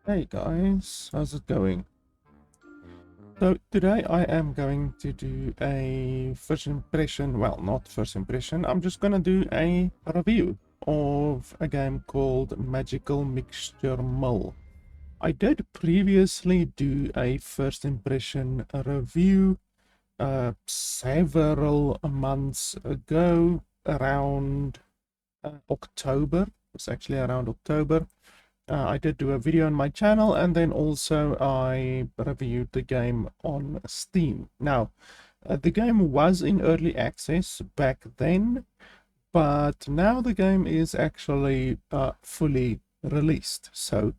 Hey guys, how's it going? So today I am going to do a first impression, well, not first impression, I'm just gonna do a review of a game called Magical Mixture Mill. I did previously do a first impression review several months ago, around October. It was actually around October. I did do a video on my channel, and then also I reviewed the game on Steam. Now, the game was in early access back then, but now the game is actually fully released. So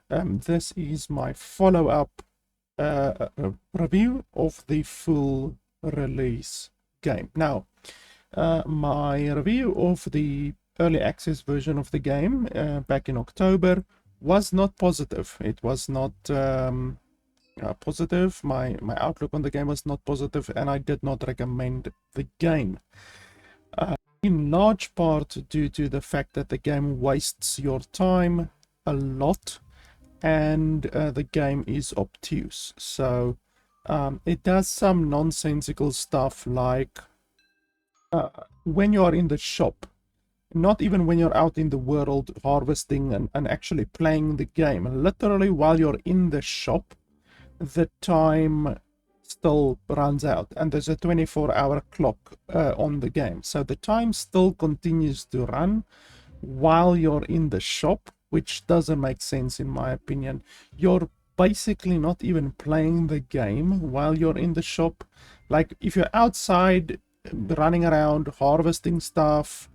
this is my follow-up review of the full release game. Now, my review of the early access version of the game back in October was not positive. It was not positive. My outlook on the game was not positive, and I did not recommend the game. In large part due to the fact that the game wastes your time a lot, and the game is obtuse. So it does some nonsensical stuff like when you are in the shop, not even when you're out in the world harvesting and actually playing the game. Literally, while you're in the shop, the time still runs out, and there's a 24-hour clock on the game. So the time still continues to run while you're in the shop, which doesn't make sense in my opinion. You're basically not even playing the game while you're in the shop. Like, if you're outside running around harvesting stuff,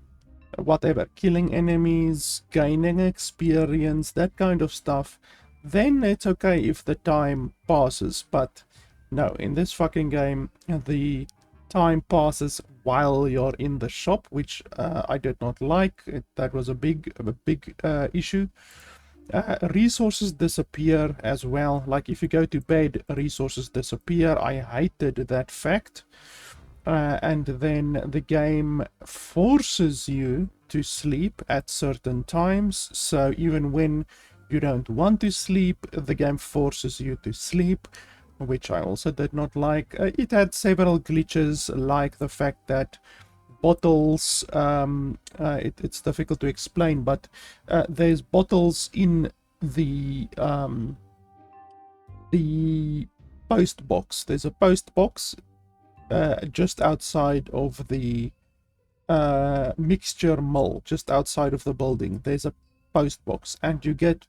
whatever, killing enemies, gaining experience, that kind of stuff, then it's okay if the time passes. But no, in this fucking game, the time passes while you're in the shop, which I did not like. That was a big issue. Resources disappear as well. Like, if you go to bed, resources disappear. I hated that fact. And then the game forces you to sleep at certain times. So even when you don't want to sleep, the game forces you to sleep, which I also did not like. It had several glitches, like the fact that bottles, it's difficult to explain, but there's bottles in the post box. There's a post box just outside of the mixture mill, just outside of the building. There's a post box, and you get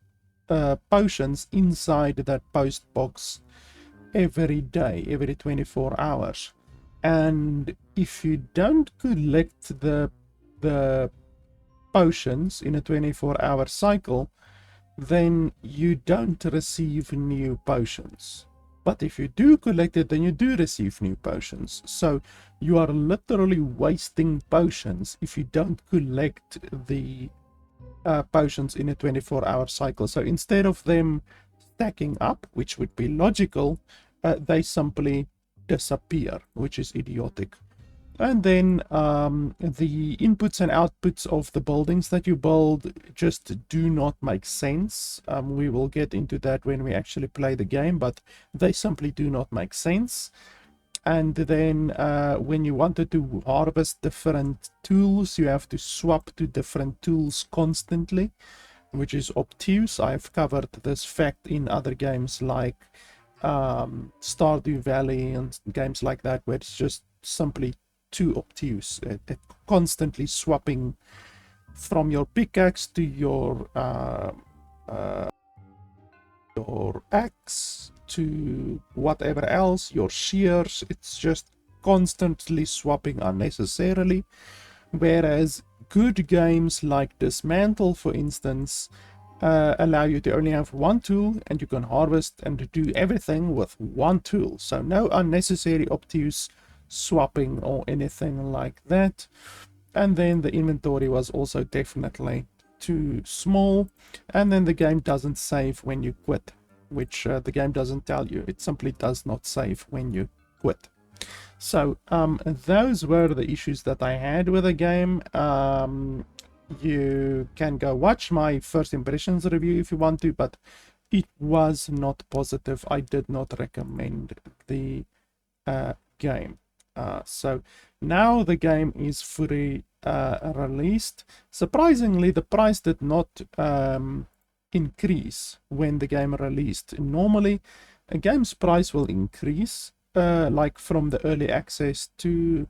potions inside that post box every day, every 24 hours. And if you don't collect the potions in a 24-hour cycle, then you don't receive new potions. But if you do collect it, then you do receive new potions. So you are literally wasting potions if you don't collect the potions in a 24-hour cycle. So instead of them stacking up, which would be logical, they simply disappear, which is idiotic. And then the inputs and outputs of the buildings that you build just do not make sense. We will get into that when we actually play the game, but they simply do not make sense. And then when you wanted to harvest different tools, you have to swap to different tools constantly, which is obtuse. I've covered this fact in other games like Stardew Valley and games like that, where it's just simply too obtuse. Constantly swapping from your pickaxe to your axe to whatever else, your shears. It's just constantly swapping unnecessarily. Whereas good games like Dismantle, for instance, allow you to only have one tool, and you can harvest and do everything with one tool. So no unnecessary obtuse swapping or anything like that. And then the inventory was also definitely too small. And then the game doesn't save when you quit, which the game doesn't tell you. It simply does not save when you quit. So those were the issues that I had with the game. You can go watch my first impressions review if you want to, but it was not positive. I did not recommend the game. So now the game is fully released. Surprisingly, the price did not increase when the game released. Normally, a game's price will increase, like from the early access to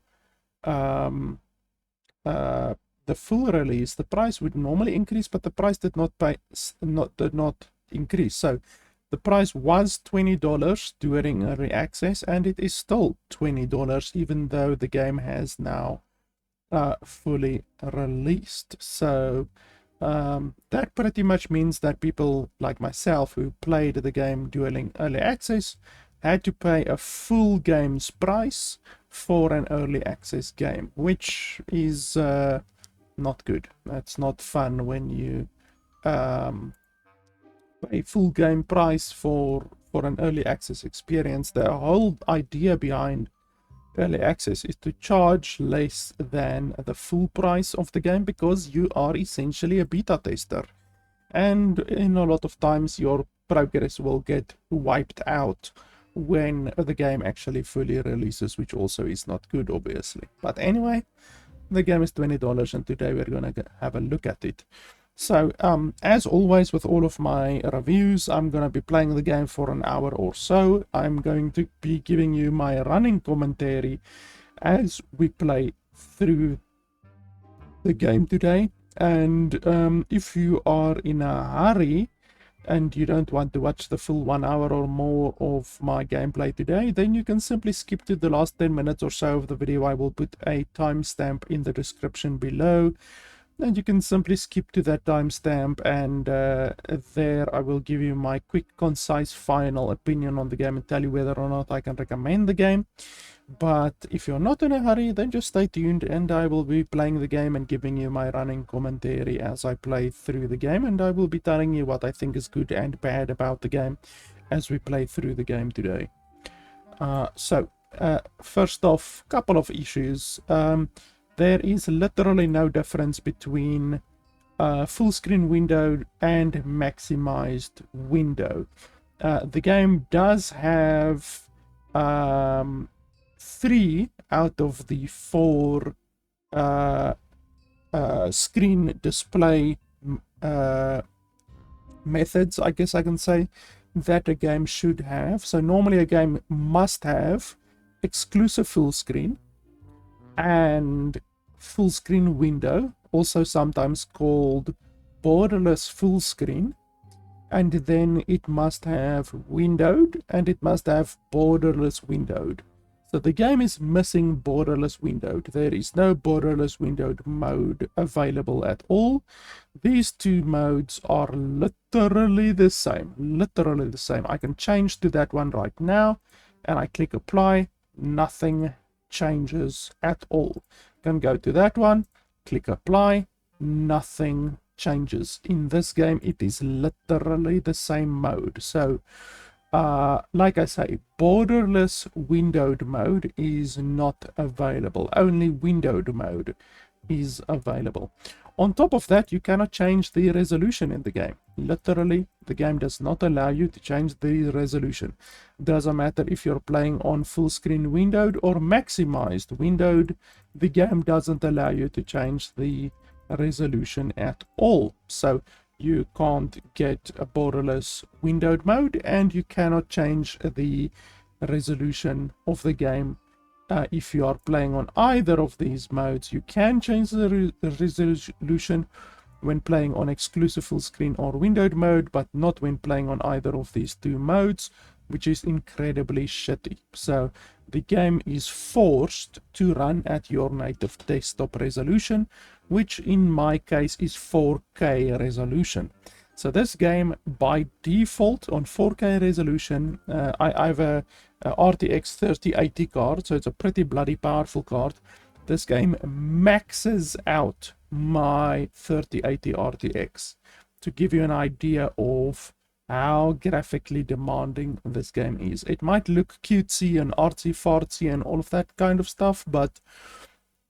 the full release. The price would normally increase, but the price did not increase. So the price was $20 during early access, and it is still $20 even though the game has now fully released. So that pretty much means that people like myself who played the game during early access had to pay a full game's price for an early access game, which is not good. That's not fun when you pay full game price for an early access experience. The whole idea behind early access is to charge less than the full price of the game, because you are essentially a beta tester, and in a lot of times your progress will get wiped out when the game actually fully releases, which also is not good, obviously. But anyway, the game is $20, and today we're gonna have a look at it. So as always with all of my reviews, I'm going to be playing the game for an hour or so. I'm going to be giving you my running commentary as we play through the game today. And if you are in a hurry and you don't want to watch the full 1 hour or more of my gameplay today, then you can simply skip to the last 10 minutes or so of the video. I will put a timestamp in the description below, and you can simply skip to that timestamp, and there I will give you my quick, concise, final opinion on the game and tell you whether or not I can recommend the game. But if you're not in a hurry, then just stay tuned, and I will be playing the game and giving you my running commentary as I play through the game, and I will be telling you what I think is good and bad about the game as we play through the game today. First off, couple of issues. There is literally no difference between full screen window and maximized window. The game does have 3 out of the 4 screen display methods, I guess I can say, that a game should have. So normally a game must have exclusive full screen and full screen window, also sometimes called borderless full screen, and then it must have windowed and it must have borderless windowed. So the game is missing borderless windowed. There is no borderless windowed mode available at all. These 2 modes are literally the same. I can change to that one right now, and I click apply. Nothing changes at all. Can go to that one, click apply, nothing changes. In this game, it is literally the same mode. So like I say, borderless windowed mode is not available. Only windowed mode is available. On top of that, you cannot change the resolution in the game. Literally, the game does not allow you to change the resolution. Doesn't matter if you're playing on full screen windowed or maximized windowed, the game doesn't allow you to change the resolution at all. So you can't get a borderless windowed mode, and you cannot change the resolution of the game. If you are playing on either of these modes, you can change the resolution when playing on exclusive full screen or windowed mode, but not when playing on either of these 2 modes, which is incredibly shitty. So the game is forced to run at your native desktop resolution, which in my case is 4K resolution. So this game by default on 4K resolution, I have a RTX 3080 card, so it's a pretty bloody powerful card. This game maxes out my 3080 RTX to give you an idea of how graphically demanding this game is. It might look cutesy and artsy-fartsy and all of that kind of stuff, but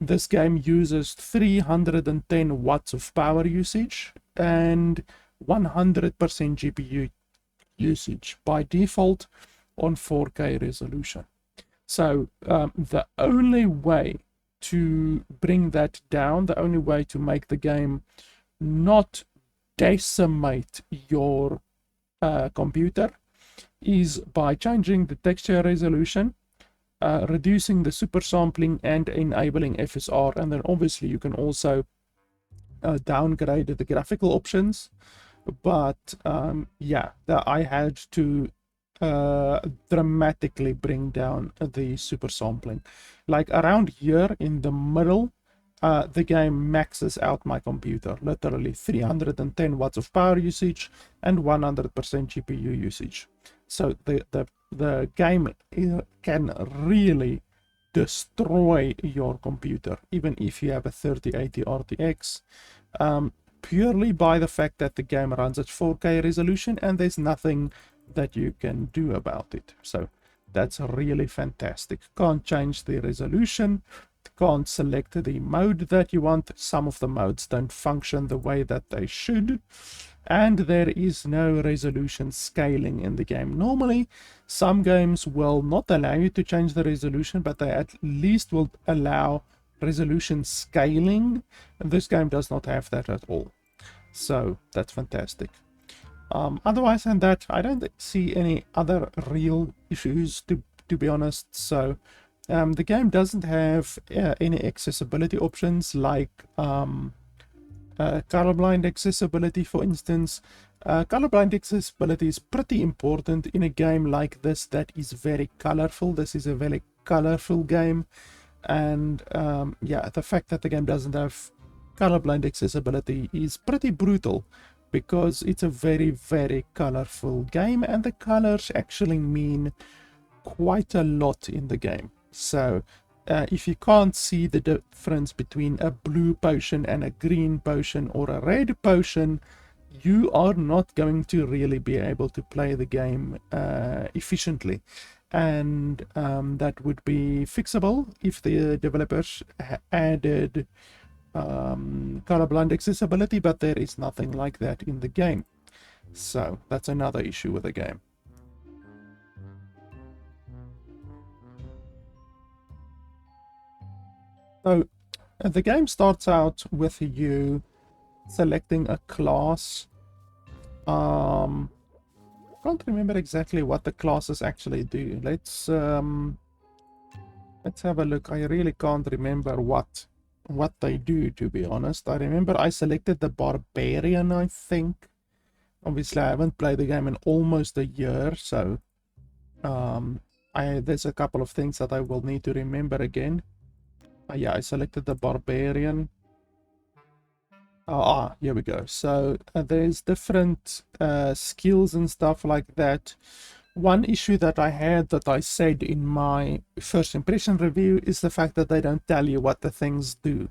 this game uses 310 watts of power usage and 100% GPU usage by default on 4K resolution. So the only way to bring that down, the only way to make the game not decimate your computer, is by changing the texture resolution, reducing the super sampling, and enabling FSR. And then obviously you can also downgrade the graphical options. But yeah, I had to dramatically bring down the super sampling. Like around here in the middle, the game maxes out my computer, literally 310 watts of power usage and 100% GPU usage. So the game can really destroy your computer, even if you have a 3080 RTX, purely by the fact that the game runs at 4K resolution and there's nothing that you can do about it. So that's really fantastic. Can't change the resolution, can't select the mode that you want. Some of the modes don't function the way that they should, and there is no resolution scaling in the game. Normally some games will not allow you to change the resolution, but they at least will allow resolution scaling. This game does not have that at all, so that's fantastic. Otherwise than that, I don't see any other real issues, to be honest. So the game doesn't have any accessibility options like colorblind accessibility, for instance. Colorblind accessibility is pretty important in a game like this that is very colorful. This is a very colorful game, and yeah, the fact that the game doesn't have colorblind accessibility is pretty brutal, because it's a very, very colorful game, and the colors actually mean quite a lot in the game. So if you can't see the difference between a blue potion and a green potion or a red potion, you are not going to really be able to play the game efficiently. And that would be fixable if the developers added colorblind accessibility, but there is nothing like that in the game. So that's another issue with the game. So the game starts out with you selecting a class. Can't remember exactly what the classes actually do. Let's have a look. I really can't remember what they do, to be honest. I remember I selected the barbarian, I think. Obviously I haven't played the game in almost a year, so there's a couple of things that I will need to remember again. Yeah, I selected the barbarian. Here we go. So there's different skills and stuff like that. One issue that I had, that I said in my first impression review, is the fact that they don't tell you what the things do.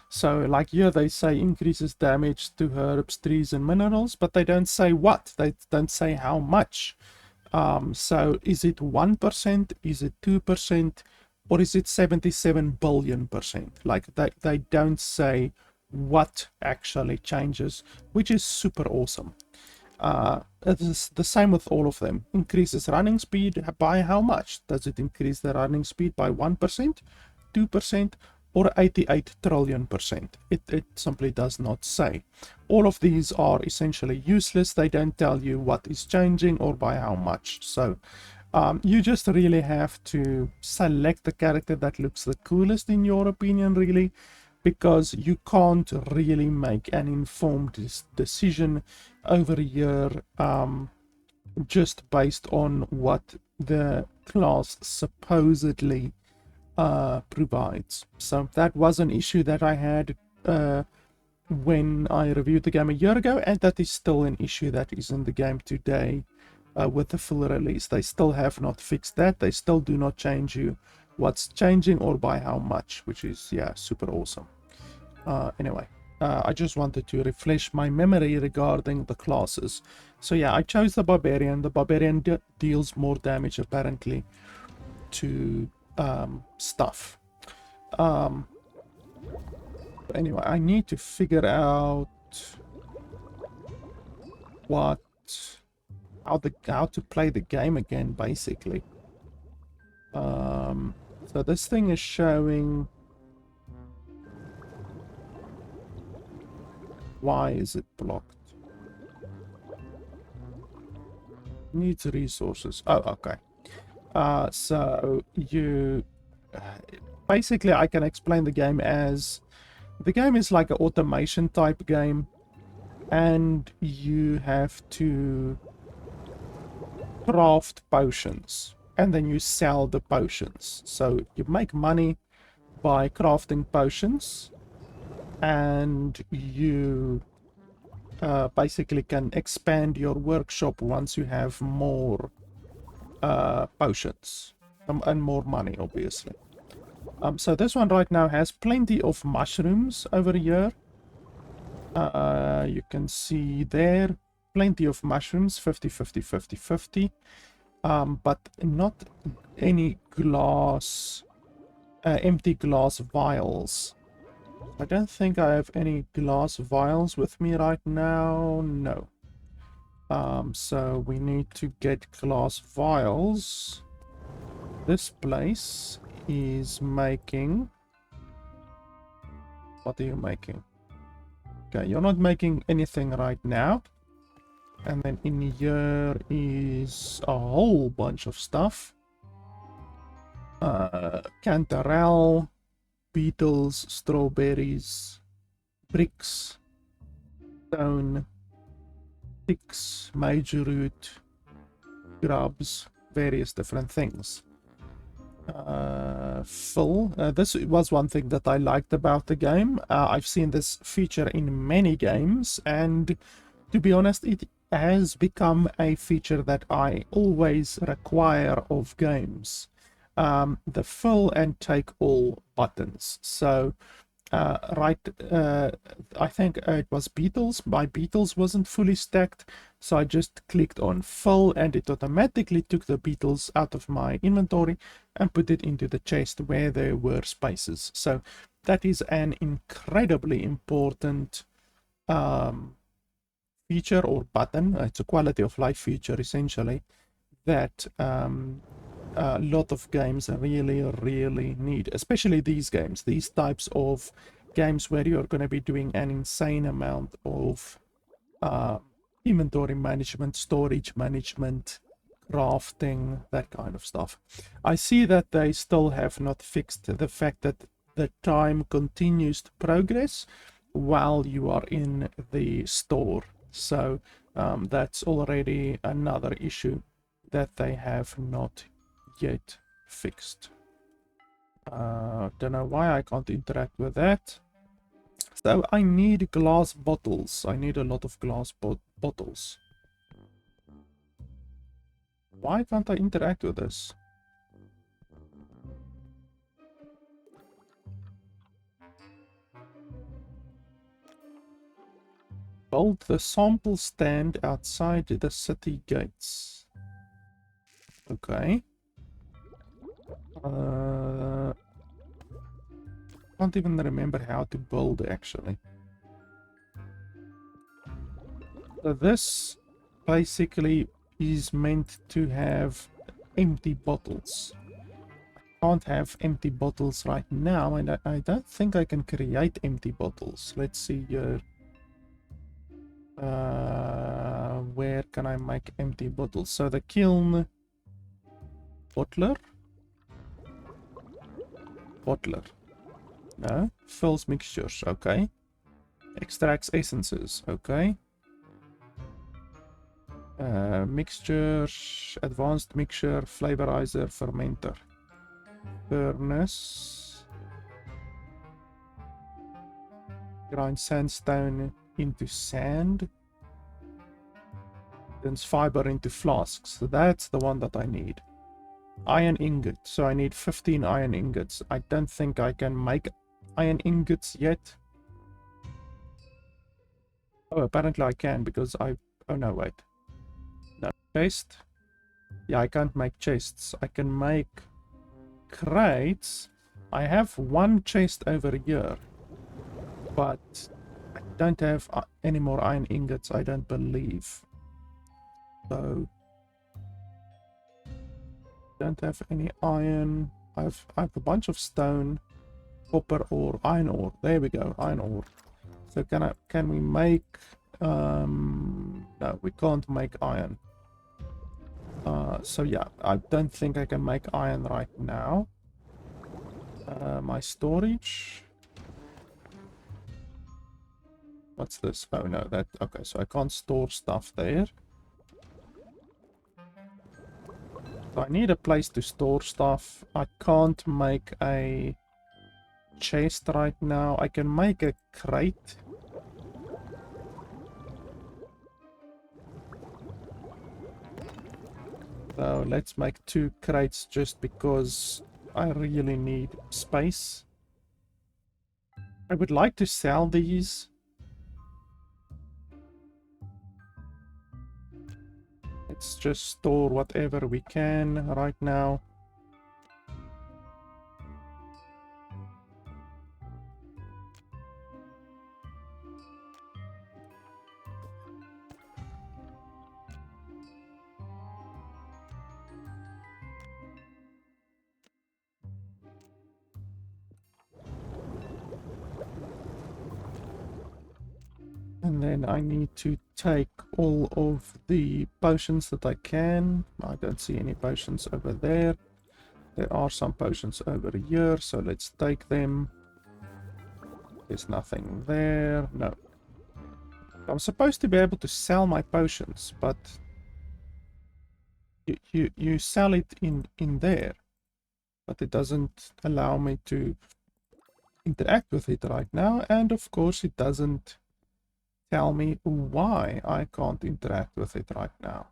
So like here they say increases damage to herbs, trees and minerals, but they don't say what. They don't say how much. So is it 1%, is it 2%, or is it 77 billion %? Like they don't say what actually changes, which is super awesome. It is the same with all of them. Increases running speed by how much? Does it increase the running speed by 1%, 2%, or 88 trillion %? It simply does not say. All of these are essentially useless. They don't tell you what is changing or by how much. So you just really have to select the character that looks the coolest in your opinion, really, because you can't really make an informed decision over here just based on what the class supposedly provides. So that was an issue that I had when I reviewed the game a year ago, and that is still an issue that is in the game today with the full release. They still have not fixed that. They still do not change you what's changing or by how much, which is, yeah, super awesome. Anyway, I just wanted to refresh my memory regarding the classes. So yeah, I chose the barbarian. The barbarian deals more damage apparently to stuff. Anyway, I need to figure out what how to play the game again, basically. So this thing is showing. Why is it blocked? Needs resources. Oh, okay. So you basically, I can explain the game as the game is like an automation type game, and you have to craft potions, and then you sell the potions. So you make money by crafting potions, and you basically can expand your workshop once you have more potions and more money, obviously. So this one right now has plenty of mushrooms over here. You can see there plenty of mushrooms, 50 50 50 50, but not any glass, empty glass vials. I don't think I have any glass vials with me right now. No. So we need to get glass vials. This place is making... What are you making? Okay, you're not making anything right now. And then in here is a whole bunch of stuff. Cantarell, beetles, strawberries, bricks, stone, sticks, major root, grubs, various different things. Fill. This was one thing that I liked about the game. I've seen this feature in many games, and to be honest, it has become a feature that I always require of games. The fill and take all buttons. So I think it was beetles. My beetles wasn't fully stacked, so I just clicked on fill and it automatically took the beetles out of my inventory and put it into the chest where there were spaces. So that is an incredibly important feature or button. It's a quality of life feature essentially that a lot of games really need, especially these games, these types of games where you're going to be doing an insane amount of inventory management, storage management, crafting, that kind of stuff. I see that they still have not fixed the fact that the time continues to progress while you are in the store. So that's already another issue that they have not yet fixed. Don't know why I can't interact with that. So I need glass bottles. I need a lot of glass bottles. Why can't I interact with this? Build the sample stand outside the city gates. Okay. Can't even remember how to build actually. So this basically is meant to have empty bottles. I can't have empty bottles right now, and I don't think I can create empty bottles. Let's see here. Where can I make empty bottles? So the kiln, bottler. No, fills mixtures. Okay. Extracts essences. Okay. Mixtures, advanced mixture, flavorizer, fermenter, furnace, grind sandstone into sand, turns fiber into flasks. So that's the one that I need. Iron ingot, so I need 15 iron ingots. I don't think I can make iron ingots yet. Oh, apparently I can because I... Oh no, wait. No, chest. Yeah, I can't make chests. I can make crates. I have one chest over here, but I don't have any more iron ingots, I don't believe. So Don't have any iron. I have a bunch of stone, copper ore, iron ore. There we go, iron ore. So can we make no, we can't make iron. So yeah, I don't think I can make iron right now. My storage. What's this? Oh no, that okay, so I can't store stuff there. So I need a place to store stuff. I can't make a chest right now. I can make a crate. So let's make 2 crates just because I really need space. I would like to sell these. Let's just store whatever we can right now. And then I need to take all of the potions that I can. I don't see any potions over there. There are some potions over here, so let's take them. There's nothing there. No. I'm supposed to be able to sell my potions, but you sell it in there. But it doesn't allow me to interact with it right now. And of course it doesn't tell me why I can't interact with it right now,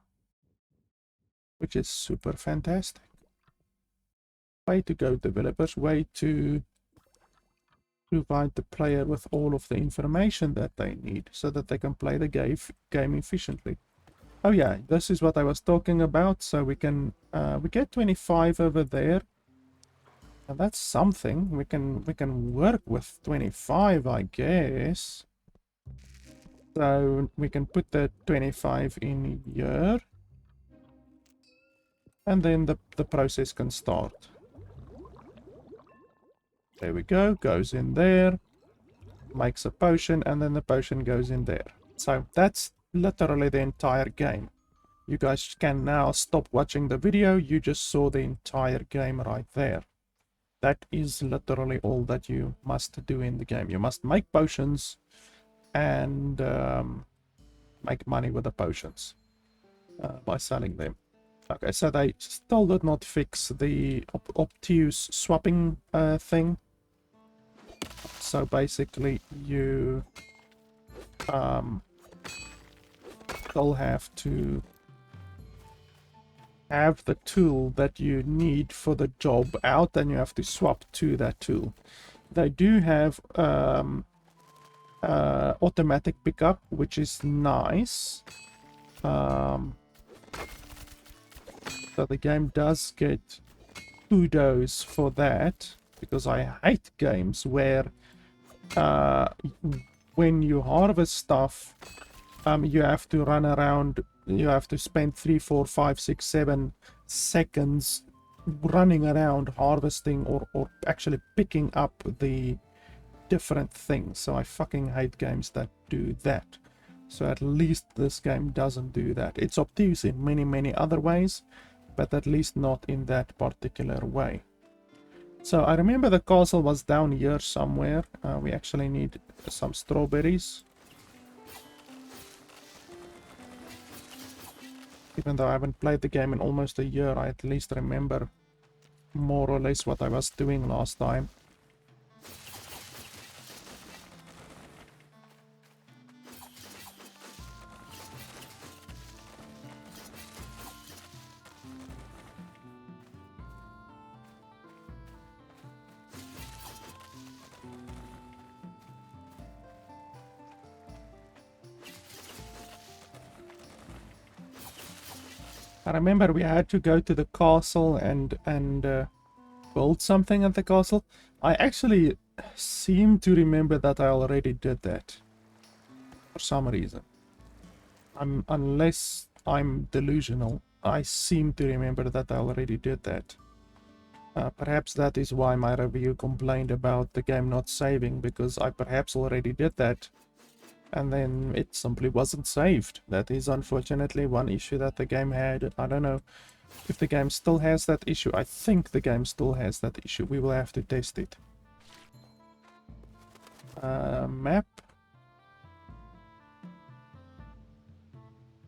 which is super fantastic. Way to go, developers. Way to provide the player with all of the information that they need so that they can play the game efficiently. Oh yeah, this is what I was talking about. So we get 25 over there. And that's something. We can work with 25, I guess. So we can put the 25 in here. And then the process can start. There we go, goes in there. Makes a potion, and then the potion goes in there. So that's literally the entire game. You guys can now stop watching the video. You just saw the entire game right there. That is literally all that you must do in the game. You must make potions and make money with the potions by selling them. Okay, so they still did not fix the obtuse swapping thing. So basically you still have to have the tool that you need for the job out, and you have to swap to that tool. They do have automatic pickup, which is nice. So the game does get kudos for that, because I hate games where when you harvest stuff, you have to run around, you have to spend 3, 4, 5, 6, 7 seconds running around harvesting or actually picking up the different things. So I fucking hate games that do that. So at least this game doesn't do that. It's obtuse in many other ways, but at least not in that particular way. So I remember the castle was down here somewhere. We actually need some strawberries. Even though I haven't played the game in almost a year, I at least remember more or less what I was doing last time. I remember we had to go to the castle and build something at the castle. I actually seem to remember that I already did that for some reason. Unless I'm delusional. I seem to remember that I already did that. Perhaps that is why my review complained about the game not saving, because I perhaps already did that and then it simply wasn't saved. That is unfortunately one issue that the game had. I don't know if the game still has that issue. I think the game still has that issue. We will have to test it. Map.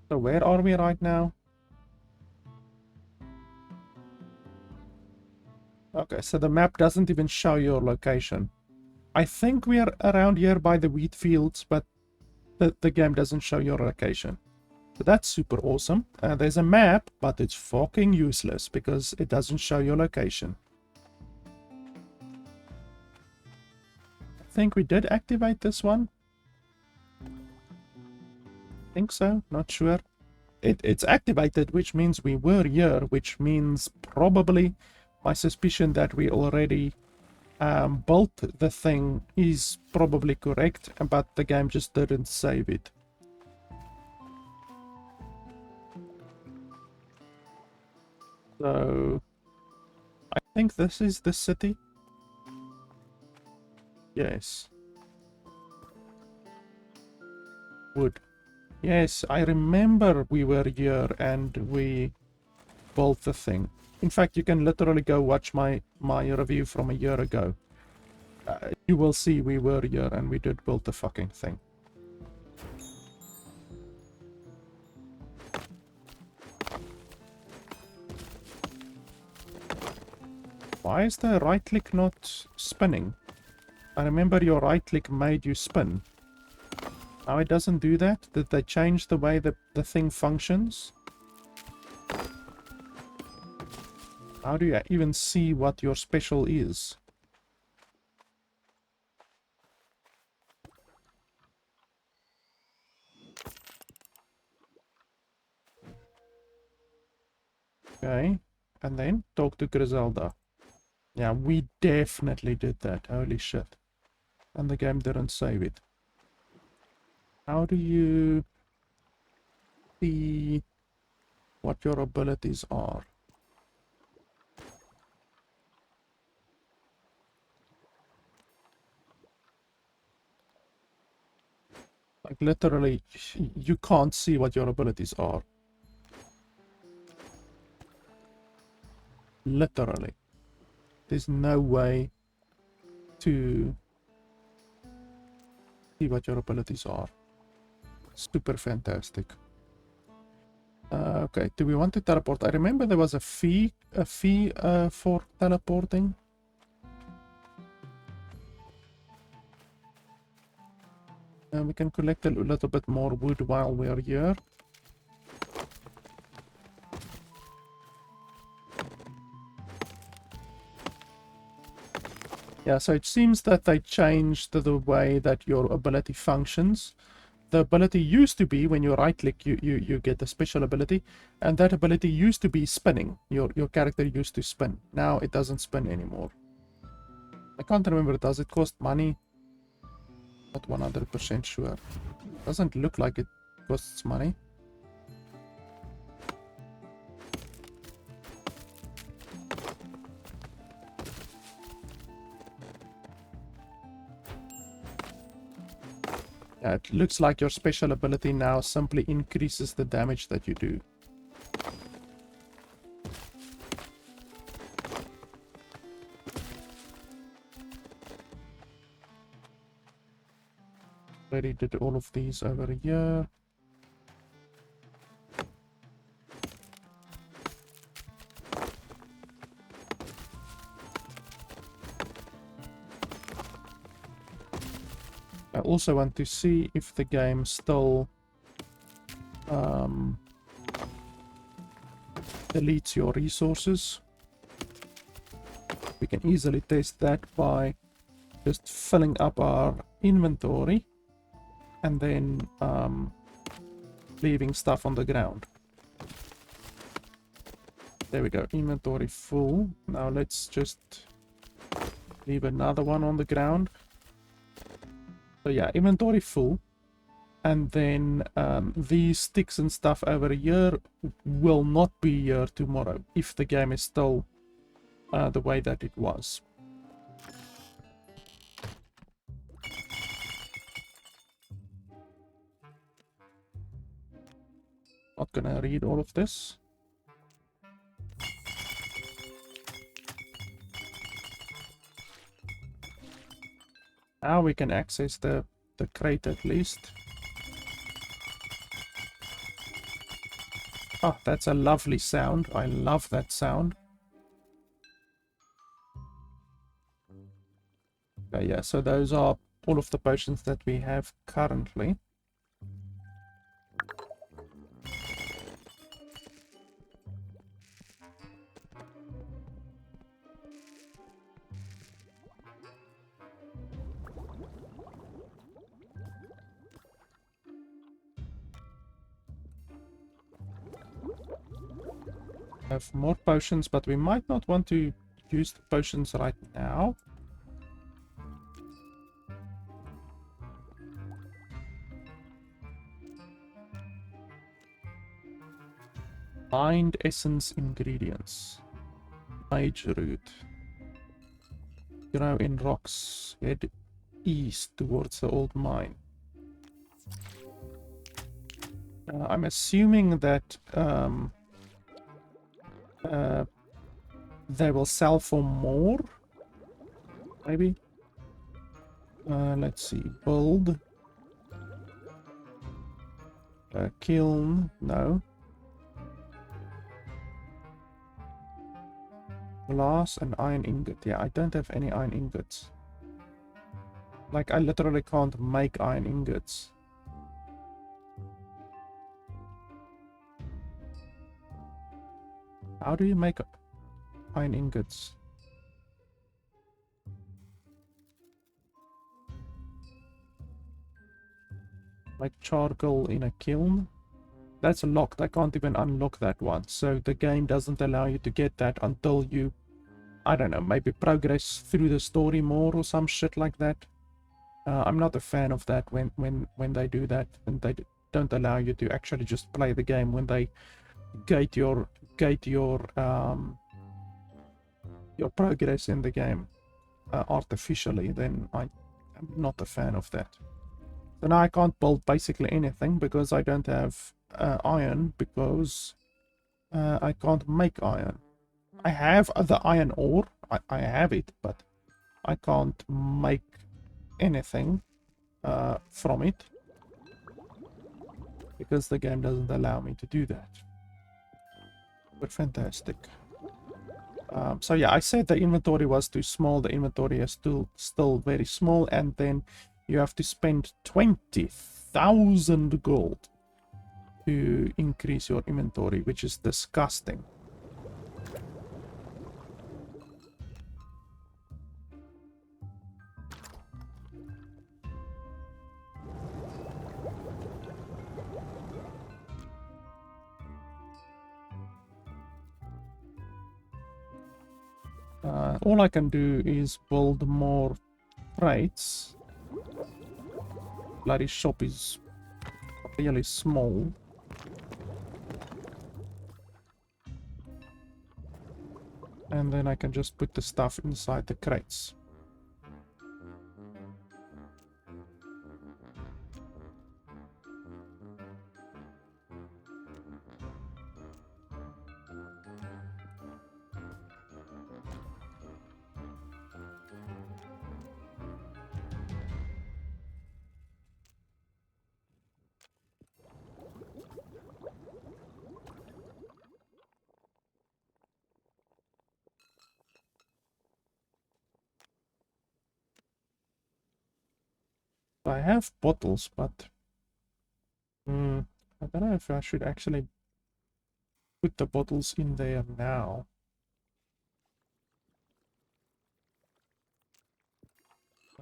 So where are we right now? Okay, so the map doesn't even show your location. I think we are around here by the wheat fields, but the game doesn't show your location. So that's super awesome. There's a map, but it's fucking useless because it doesn't show your location. I think we did activate this one. I think so, not sure. It's activated, which means we were here, which means probably my suspicion that we already built the thing is probably correct, but the game just didn't save it. So I think this is the city. Yes. Wood. Yes, I remember we were here and we built the thing. In fact, you can literally go watch my review from a year ago. You will see we were here and we did build the fucking thing. Why is the right click not spinning? I remember your right click made you spin. Now it doesn't do that? Did they change the way the thing functions? How do you even see what your special is? Okay, and then talk to Griselda. Yeah, we definitely did that. Holy shit. And the game didn't save it. How do you see what your abilities are? Like literally, you can't see what your abilities are. Literally. There's no way to see what your abilities are. Super fantastic. Okay, do we want to teleport? I remember there was a fee for teleporting. We can collect a little bit more wood while we're here. Yeah, so it seems that they changed the way that your ability functions. The ability used to be when you right click, you get a special ability, and that ability used to be spinning. Your character used to spin. Now it doesn't spin anymore. I can't remember, does it cost money? Not 100% sure. Doesn't look like it costs money. Yeah, it looks like your special ability now simply increases the damage that you do. Already did all of these over here. I also want to see if the game still deletes your resources. We can easily test that by just filling up our inventory and then leaving stuff on the ground. There we go, inventory full. Now let's just leave another one on the ground. So yeah, inventory full. And then these sticks and stuff over here will not be here tomorrow if the game is still the way that it was. Not gonna read all of this. Now we can access the crate at least. Oh, that's a lovely sound. I love that sound. Okay, yeah, so those are all of the potions that we have currently. Have more potions, but we might not want to use the potions right now. Mind essence ingredients. Mage root. Grow in rocks. Head east towards the old mine. I'm assuming that they will sell for more. Maybe. Let's see. Build. Kiln. No. Glass and iron ingot. Yeah, I don't have any iron ingots. Like, I literally can't make iron ingots. How do you make iron ingots? Like charcoal in a kiln? That's locked. I can't even unlock that one. So the game doesn't allow you to get that until you, I don't know, maybe progress through the story more or some shit like that. I'm not a fan of that when they do that, and they don't allow you to actually just play the game. When they gate your progress in the game artificially, then I'm not a fan of that. So now I can't build basically anything because I don't have iron, because I can't make iron. I have the iron ore, I have it, but I can't make anything from it because the game doesn't allow me to do that. But fantastic. So yeah, I said the inventory was too small. The inventory is still very small, and then you have to spend 20,000 gold to increase your inventory, which is disgusting. All I can do is build more crates. Bloody shop is really small. And then I can just put the stuff inside the crates. I have bottles, but I don't know if I should actually put the bottles in there now.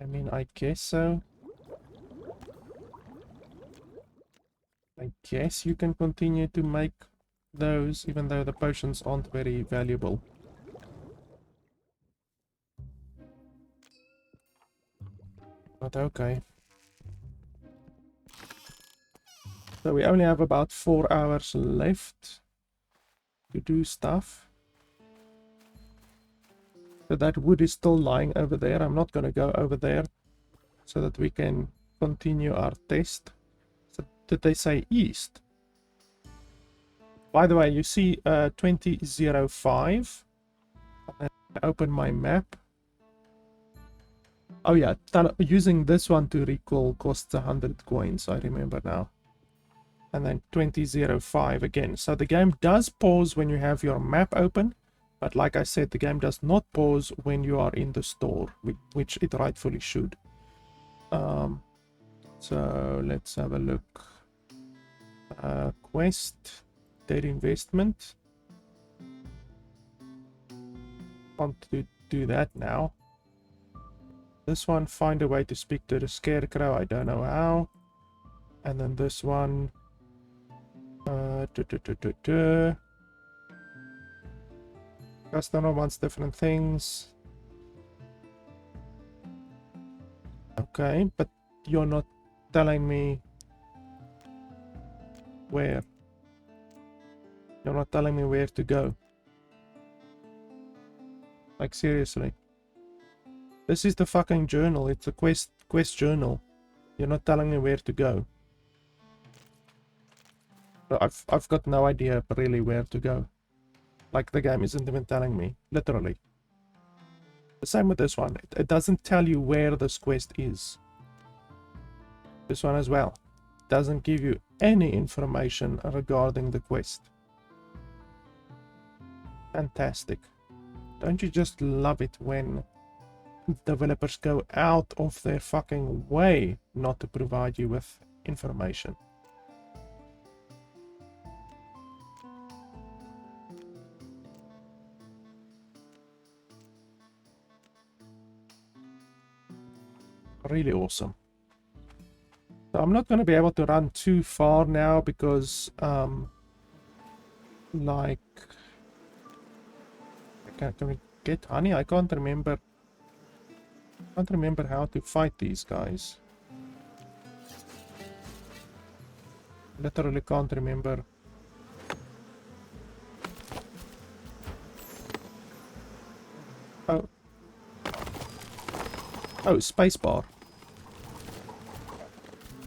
I mean, I guess so. I guess you can continue to make those, even though the potions aren't very valuable. But okay. So we only have about 4 hours left to do stuff. So that wood is still lying over there. I'm not going to go over there so that we can continue our test. So did they say east? By the way, you see 2005. I open my map. Oh yeah, using this one to recall costs 100 coins, I remember now. And then 2005 again. So the game does pause when you have your map open, but like I said, the game does not pause when you are in the store, which it rightfully should. So let's have a look. Quest, dead investment. Want to do that now. This one, find a way to speak to the scarecrow. I don't know how. And then this one, customer wants different things. Okay, but you're not telling me where. You're not telling me where to go. Like, seriously. This is the fucking journal. It's a quest journal. You're not telling me where to go. So I've got no idea really where to go. Like, the game isn't even telling me. Literally. The same with this one. It doesn't tell you where this quest is. This one as well. Doesn't give you any information regarding the quest. Fantastic. Don't you just love it when developers go out of their fucking way not to provide you with information? Really awesome. So I'm not going to be able to run too far now because like, can we get honey? I can't remember how to fight these guys. Literally can't remember. Oh, spacebar.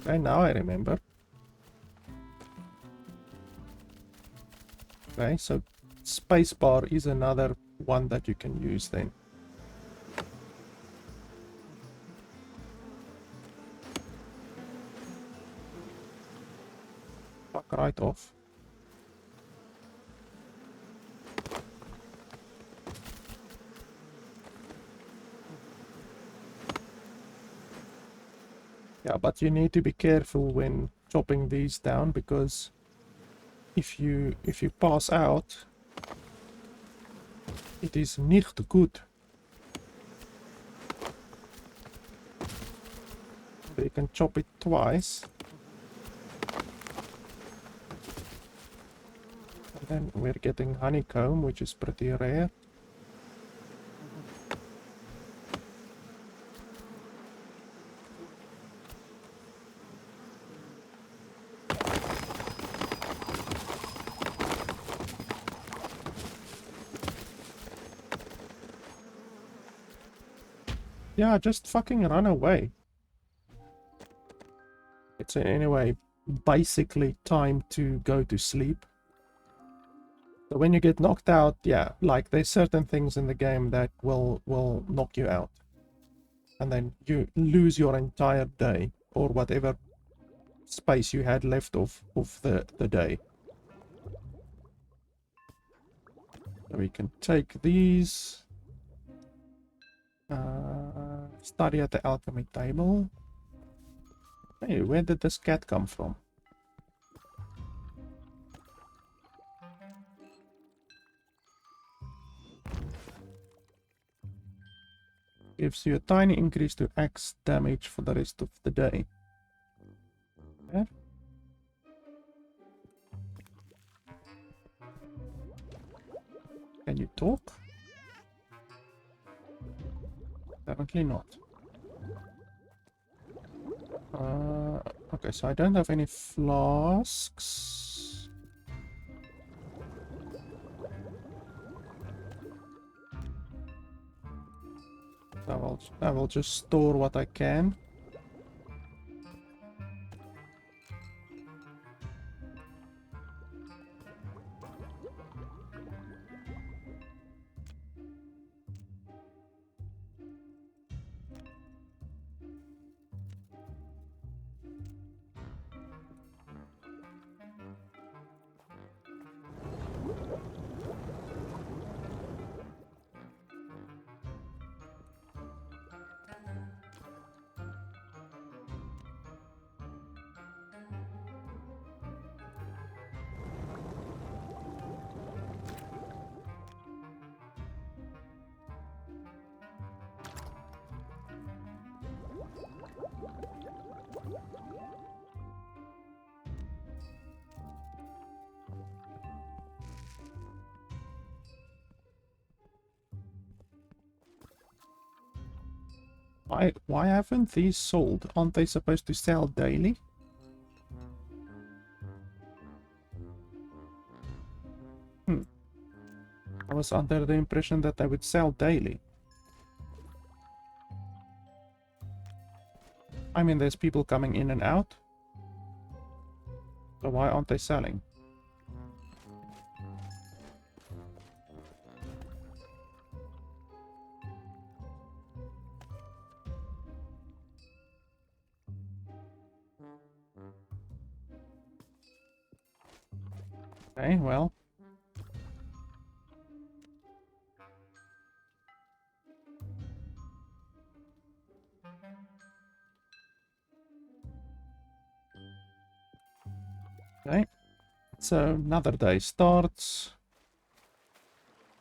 Okay, now I remember. Okay, so spacebar is another one that you can use then. Fuck right off. Yeah, but you need to be careful when chopping these down, because if you pass out, it is nicht good. So you can chop it twice. And then we're getting honeycomb, which is pretty rare. Yeah, just fucking run away. It's anyway basically time to go to sleep. So when you get knocked out, yeah, like there's certain things in the game that will knock you out. And then you lose your entire day, or whatever space you had left of the day. So we can take these. Study at the alchemy table. Hey, where did this cat come from? Gives you a tiny increase to axe damage for the rest of the day. There. Can you talk? Apparently not. Okay, so I don't have any flasks. So I will just store what I can. Why haven't these sold? Aren't they supposed to sell daily? I was under the impression that they would sell daily. I mean, there's people coming in and out. So why aren't they selling? Okay, well. Okay. So another day starts.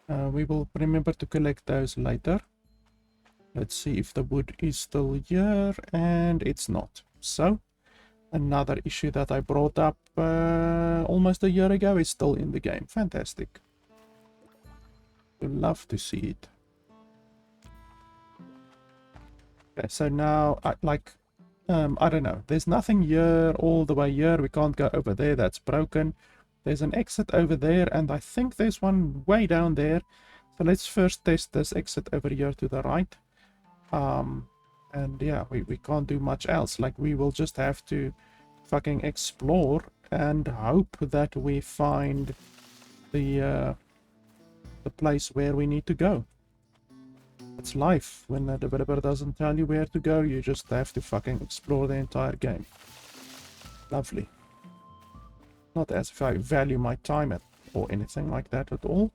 We will remember to collect those later. Let's see if the wood is still here, and it's not. So, another issue that I brought up almost a year ago is still in the game. Fantastic. Would love to see it. Okay, so now, I don't know. There's nothing here all the way here. We can't go over there. That's broken. There's an exit over there, and I think there's one way down there. So let's first test this exit over here to the right. And yeah, we can't do much else. Like, we will just have to fucking explore and hope that we find the place where we need to go. It's life. When a developer doesn't tell you where to go, you just have to fucking explore the entire game. Lovely. Not as if I value my time or anything like that at all.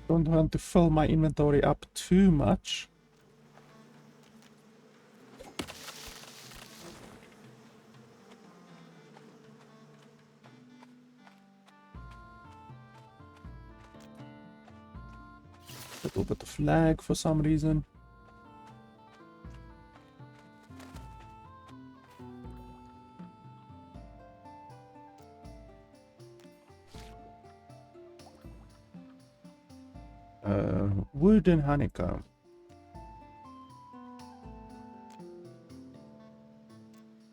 Don't want to fill my inventory up too much. Little bit of lag for some reason. Wooden honeycomb.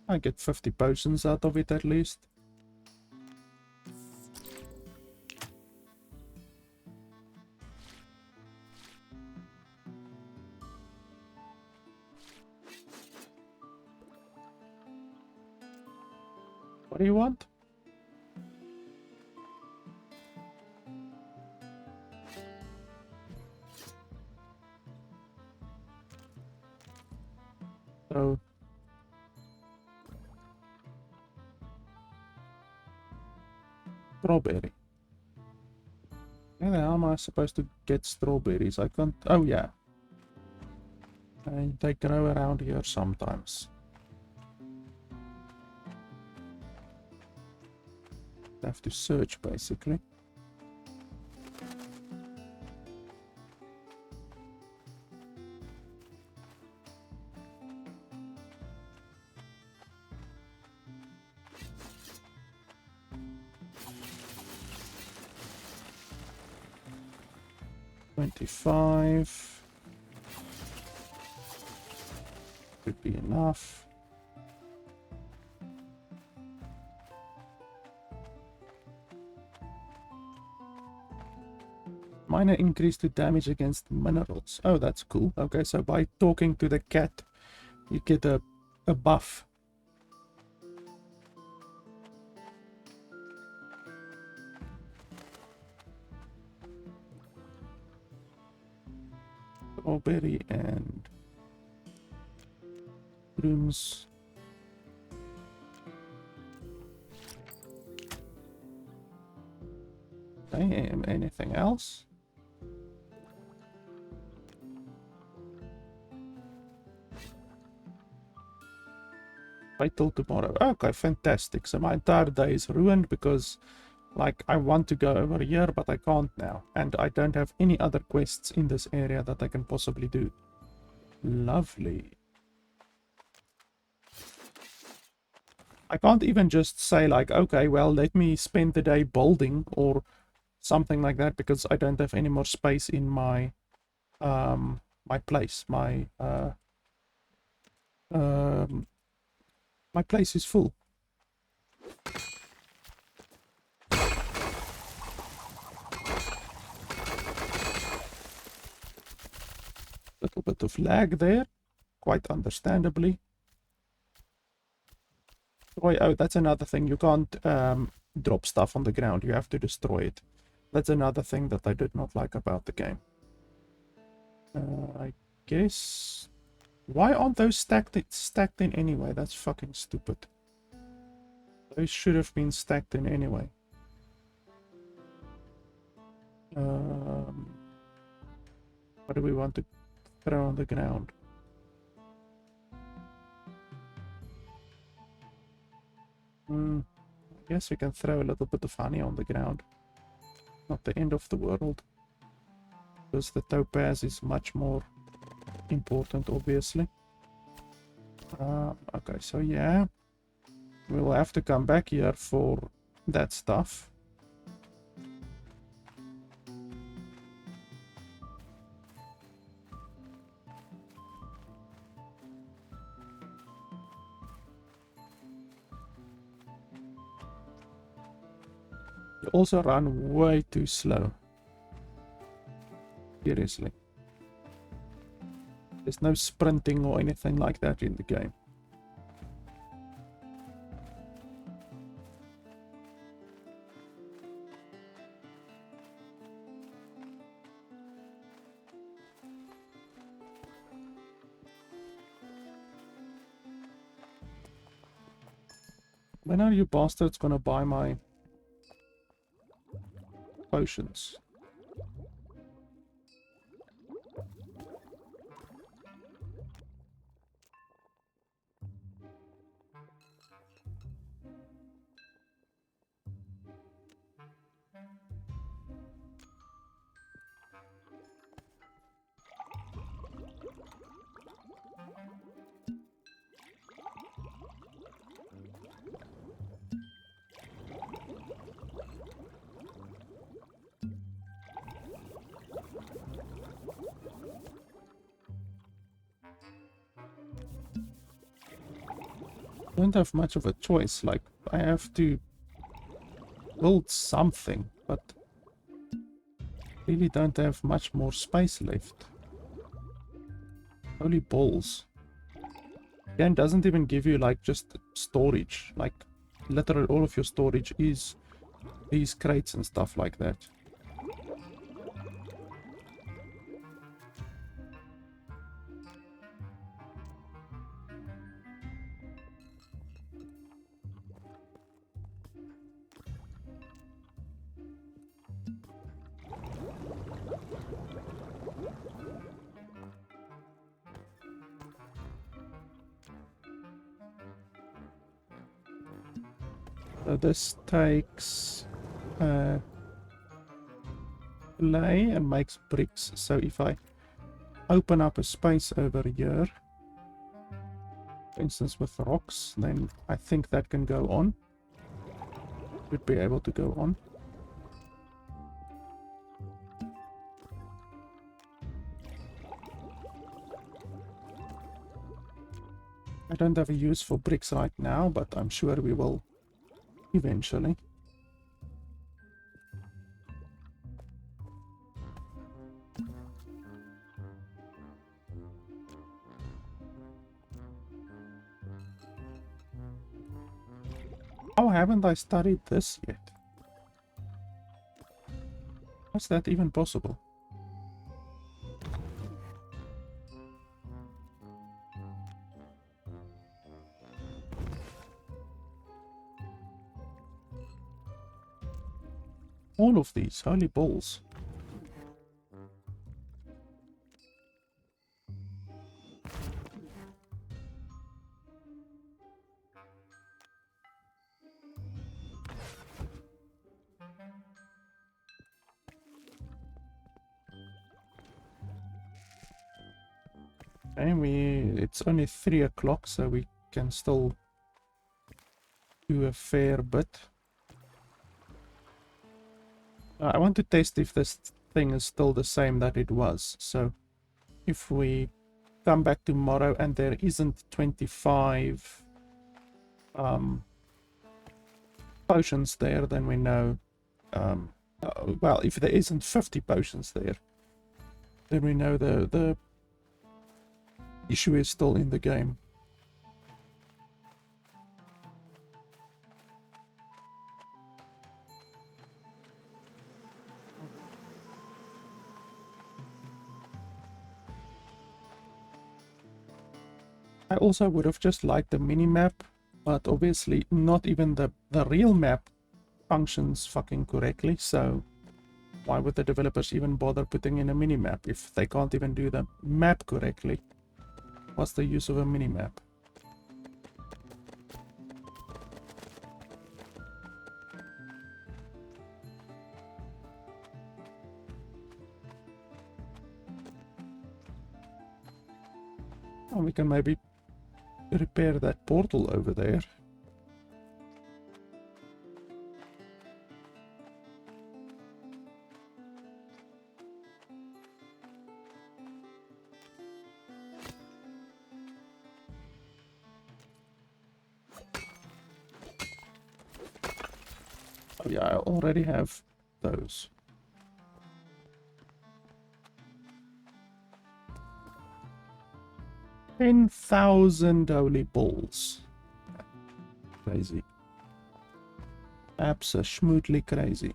I get 50 potions out of it at least. What do you want? So strawberry. Where the hell am I supposed to get strawberries? I can't. Oh yeah. And they grow around here sometimes. Have to search basically. 25 could be enough. Minor increase to damage against minerals. Oh, that's cool. Okay, so by talking to the cat, you get a buff. Strawberry and brooms. Okay, anything else? Wait till tomorrow. Okay, fantastic. So my entire day is ruined because, like, I want to go over here, but I can't now. And I don't have any other quests in this area that I can possibly do. Lovely. I can't even just say, like, okay, well, let me spend the day building or something like that, because I don't have any more space in my, my place. My place is full. Little bit of lag there, quite understandably. Oh, that's another thing. You can't drop stuff on the ground. You have to destroy it. That's another thing that I did not like about the game. I guess... Why aren't those stacked in anyway? That's fucking stupid. Those should have been stacked in anyway. What do we want to throw on the ground? I guess we can throw a little bit of honey on the ground. Not the end of the world. Because the topaz is much more important, obviously. Okay, so yeah. We'll have to come back here for that stuff. You also run way too slow. Seriously. There's no sprinting or anything like that in the game. When are you bastards gonna buy my potions? I don't have much of a choice. Like, I have to build something, but really don't have much more space left. Holy balls. Game doesn't even give you, like, just storage. Like, literally all of your storage is these crates and stuff like that. So this takes clay and makes bricks. So if I open up a space over here, for instance with rocks, then I think that can go on. Should be able to go on. I don't have a use for bricks right now, but I'm sure we will eventually. How haven't I studied this yet? How's that even possible? All of these, holy balls. And it's only 3 o'clock, so we can still do a fair bit. I want to test if this thing is still the same that it was. So if we come back tomorrow and there isn't 25 potions there, then we know. Well, if there isn't 50 potions there, then we know the issue is still in the game. I also would have just liked the mini-map, but obviously not even the real map functions fucking correctly, so why would the developers even bother putting in a mini-map if they can't even do the map correctly? What's the use of a mini-map? Oh, we can maybe repair that portal over there. Oh yeah, I already have those. $10,000 holy balls. Crazy. Absolutely crazy.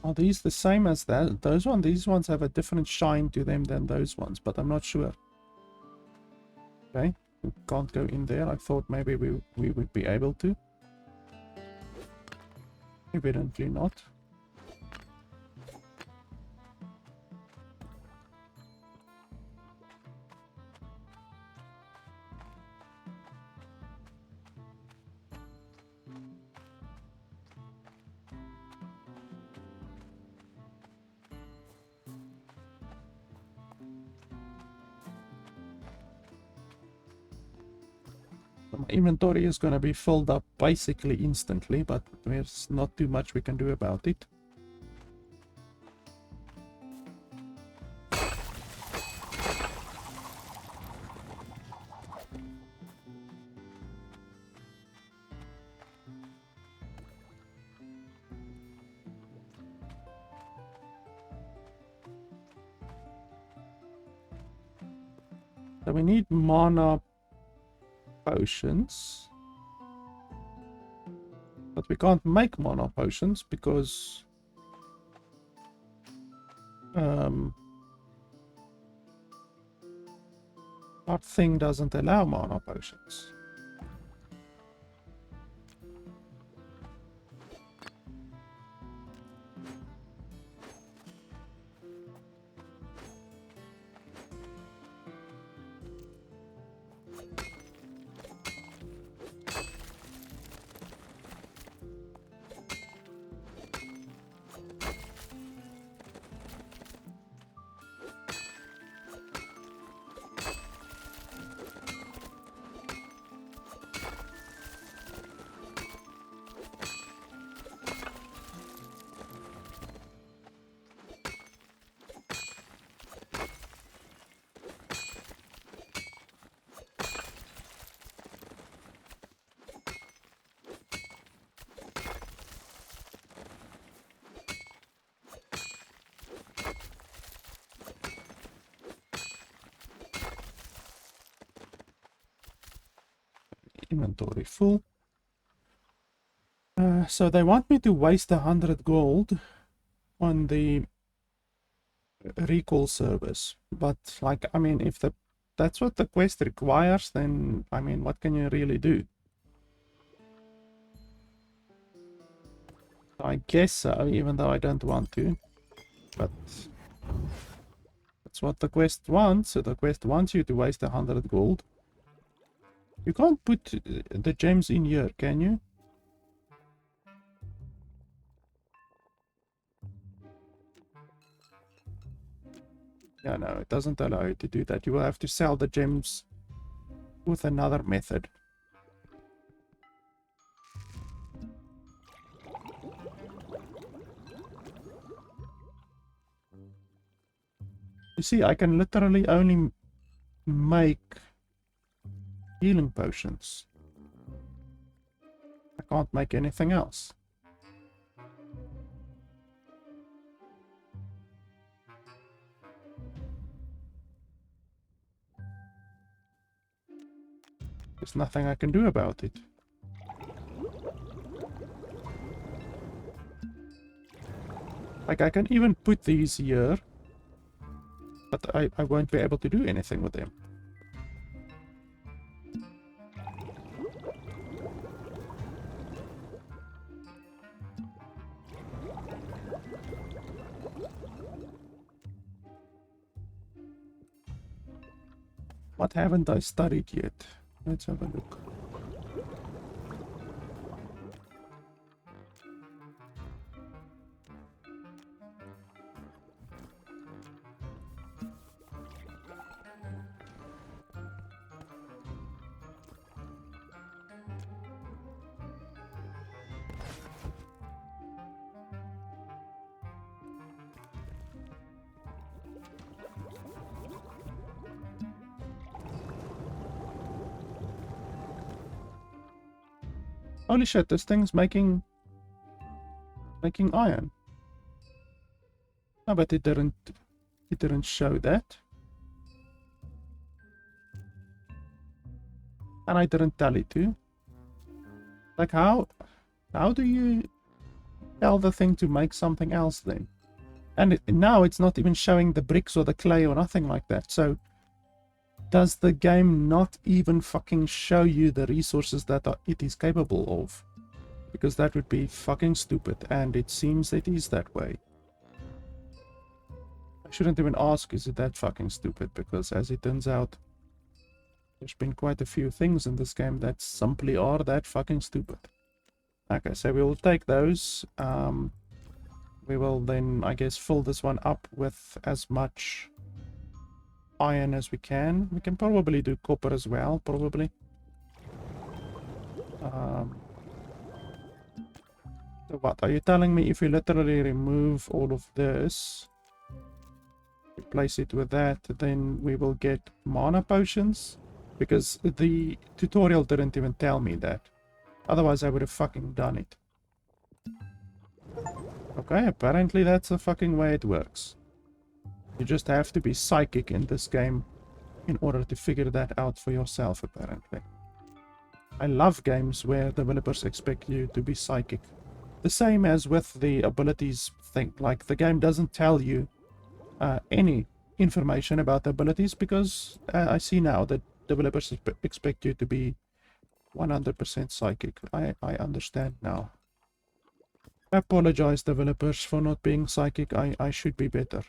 Are these the same as that? Those ones? These ones have a different shine to them than those ones, but I'm not sure. Okay, we can't go in there. I thought maybe we would be able to. Evidently not. My inventory is going to be filled up basically instantly, but there's not too much we can do about it. So we need mana potions. But we can't make mana potions because our thing doesn't allow mana potions. inventory full. So they want me to waste 100 gold on the recall service, but like, I mean, if that's what the quest requires, then I mean, what can you really do? I guess so, even though I don't want to, but that's what the quest wants. So the quest wants you to waste 100 gold. You can't put the gems in here, can you? Yeah, no, it doesn't allow you to do that. You will have to sell the gems with another method. You see, I can literally only make healing potions. I can't make anything else. There's nothing I can do about it. Like, I can even put these here, but I won't be able to do anything with them. What haven't I studied yet? Let's have a look. Holy shit, this thing's making iron. No, but it didn't show that. And I didn't tell it to. Like, how do you tell the thing to make something else then? And now it's not even showing the bricks or the clay or nothing like that. So does the game not even fucking show you the resources that it is capable of? Because that would be fucking stupid, and it seems it is that way. I shouldn't even ask, is it that fucking stupid? Because as it turns out, there's been quite a few things in this game that simply are that fucking stupid. Okay, so we will take those. We will then, I guess, fill this one up with as much iron as we can. We can probably do copper as well, probably. So what are you telling me? If we literally remove all of this, replace it with that, then we will get mana potions? Because the tutorial didn't even tell me that. Otherwise I would have fucking done it. Okay, apparently that's the fucking way it works. You just have to be psychic in this game in order to figure that out for yourself, apparently. I love games where developers expect you to be psychic. The same as with the abilities thing. Like, the game doesn't tell you any information about the abilities because I see now that developers expect you to be 100% psychic. I understand now. I apologize, developers, for not being psychic. I should be better.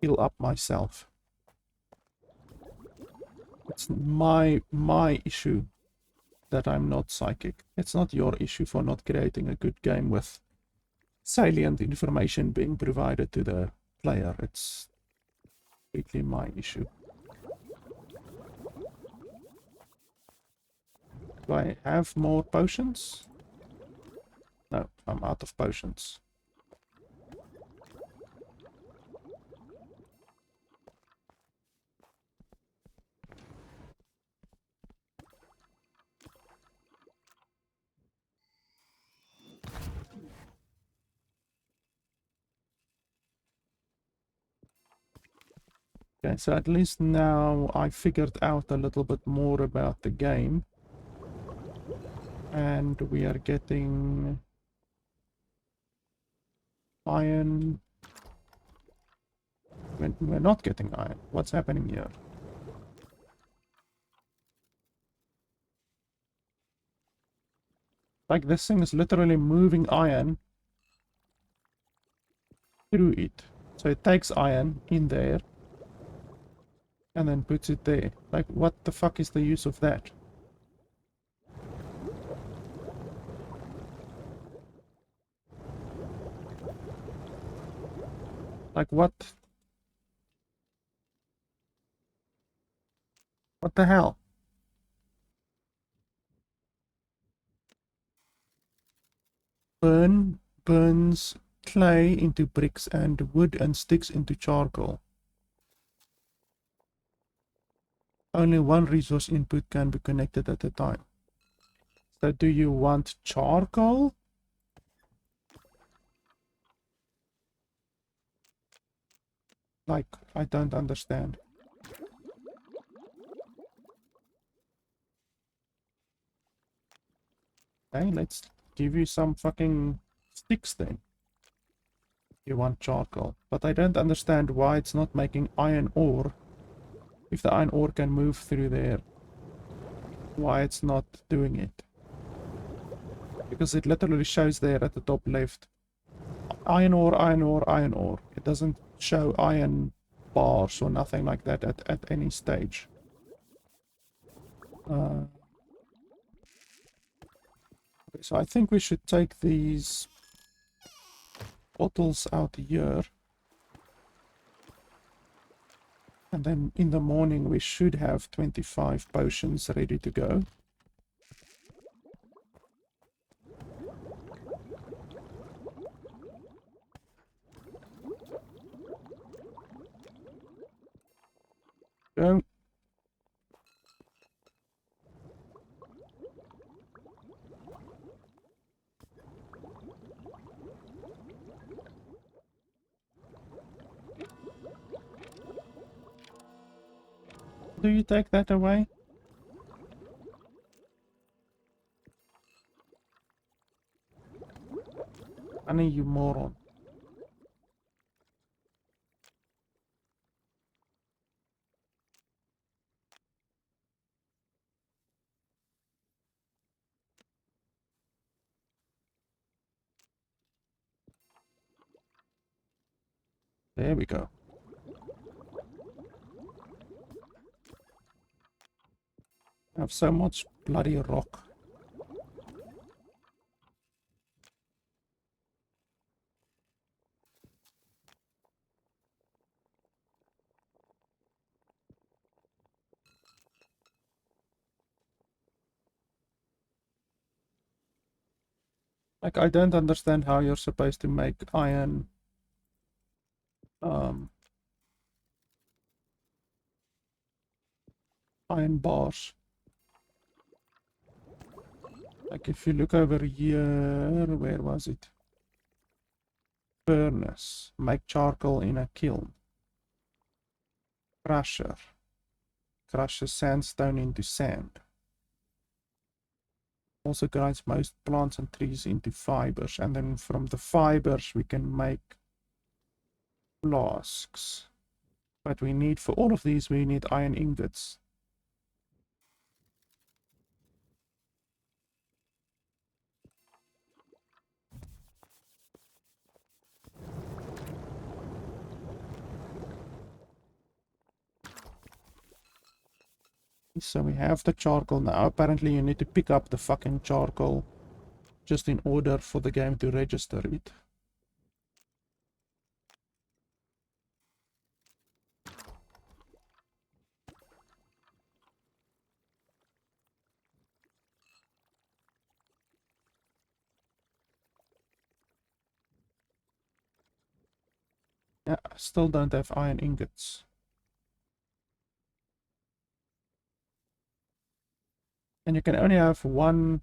Heal up myself. It's my issue that I'm not psychic. It's not your issue for not creating a good game with salient information being provided to the player. It's completely my issue. Do I have more potions? No, I'm out of potions. Okay, so at least now I figured out a little bit more about the game. And we are getting iron. We're not getting iron. What's happening here? Like this thing is literally moving iron through it. So it takes iron in there and then puts it there. Like what the fuck is the use of that? Like what? What the hell? Burns clay into bricks and wood and sticks into charcoal. Only one resource input can be connected at a time. So do you want charcoal? Like, I don't understand. Okay, let's give you some fucking sticks then. You want charcoal. But I don't understand why it's not making iron ore. If the iron ore can move through there. Why it's not doing it. Because it literally shows there at the top left. Iron ore, iron ore, iron ore. It doesn't show iron bars or nothing like that at any stage. Okay, so I think we should take these bottles out here. And then in the morning we should have 25 potions ready to go. Go. Do you take that away? Honey, you moron. There we go. I have so much bloody rock. Like, I don't understand how you're supposed to make iron iron bars. Like if you look over here, where was it? Furnace. Make charcoal in a kiln. Crusher. Crushes sandstone into sand. Also grinds most plants and trees into fibers. And then from the fibers we can make flasks. But we need, for all of these, we need iron ingots. So we have the charcoal now. Apparently you need to pick up the fucking charcoal just in order for the game to register it. Yeah, I still don't have iron ingots. And you can only have only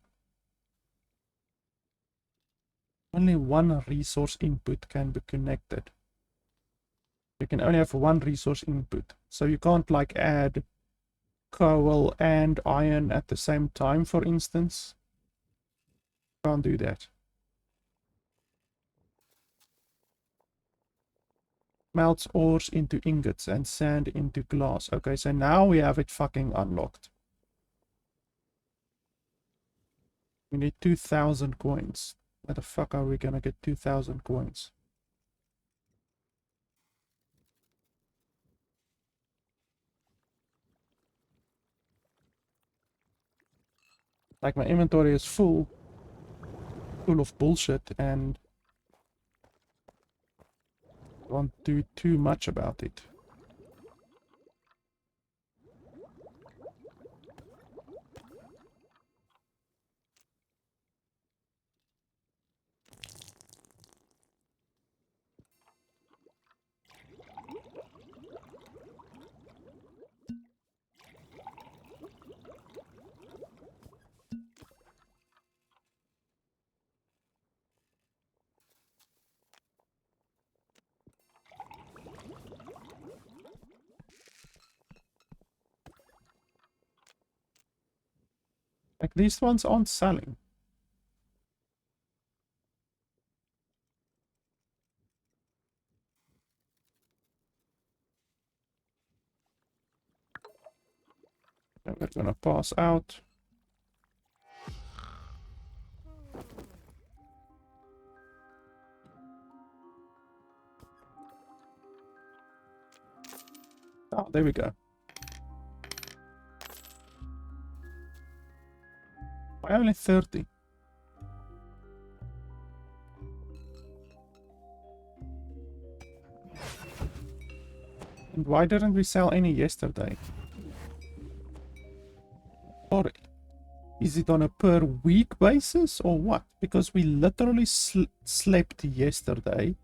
one resource input can be connected. You can only have one resource input. So you can't like add coal and iron at the same time, for instance. Can't do that. Melts ores into ingots and sand into glass. Okay, so now we have it fucking unlocked. We need 2,000 coins. Where the fuck are we gonna get 2,000 coins? Like my inventory is full of bullshit and I won't do too much about it. Like these ones aren't selling. And we're gonna pass out. Oh, there we go. Why only 30? And why didn't we sell any yesterday? Or is it on a per week basis or what? Because we literally slept yesterday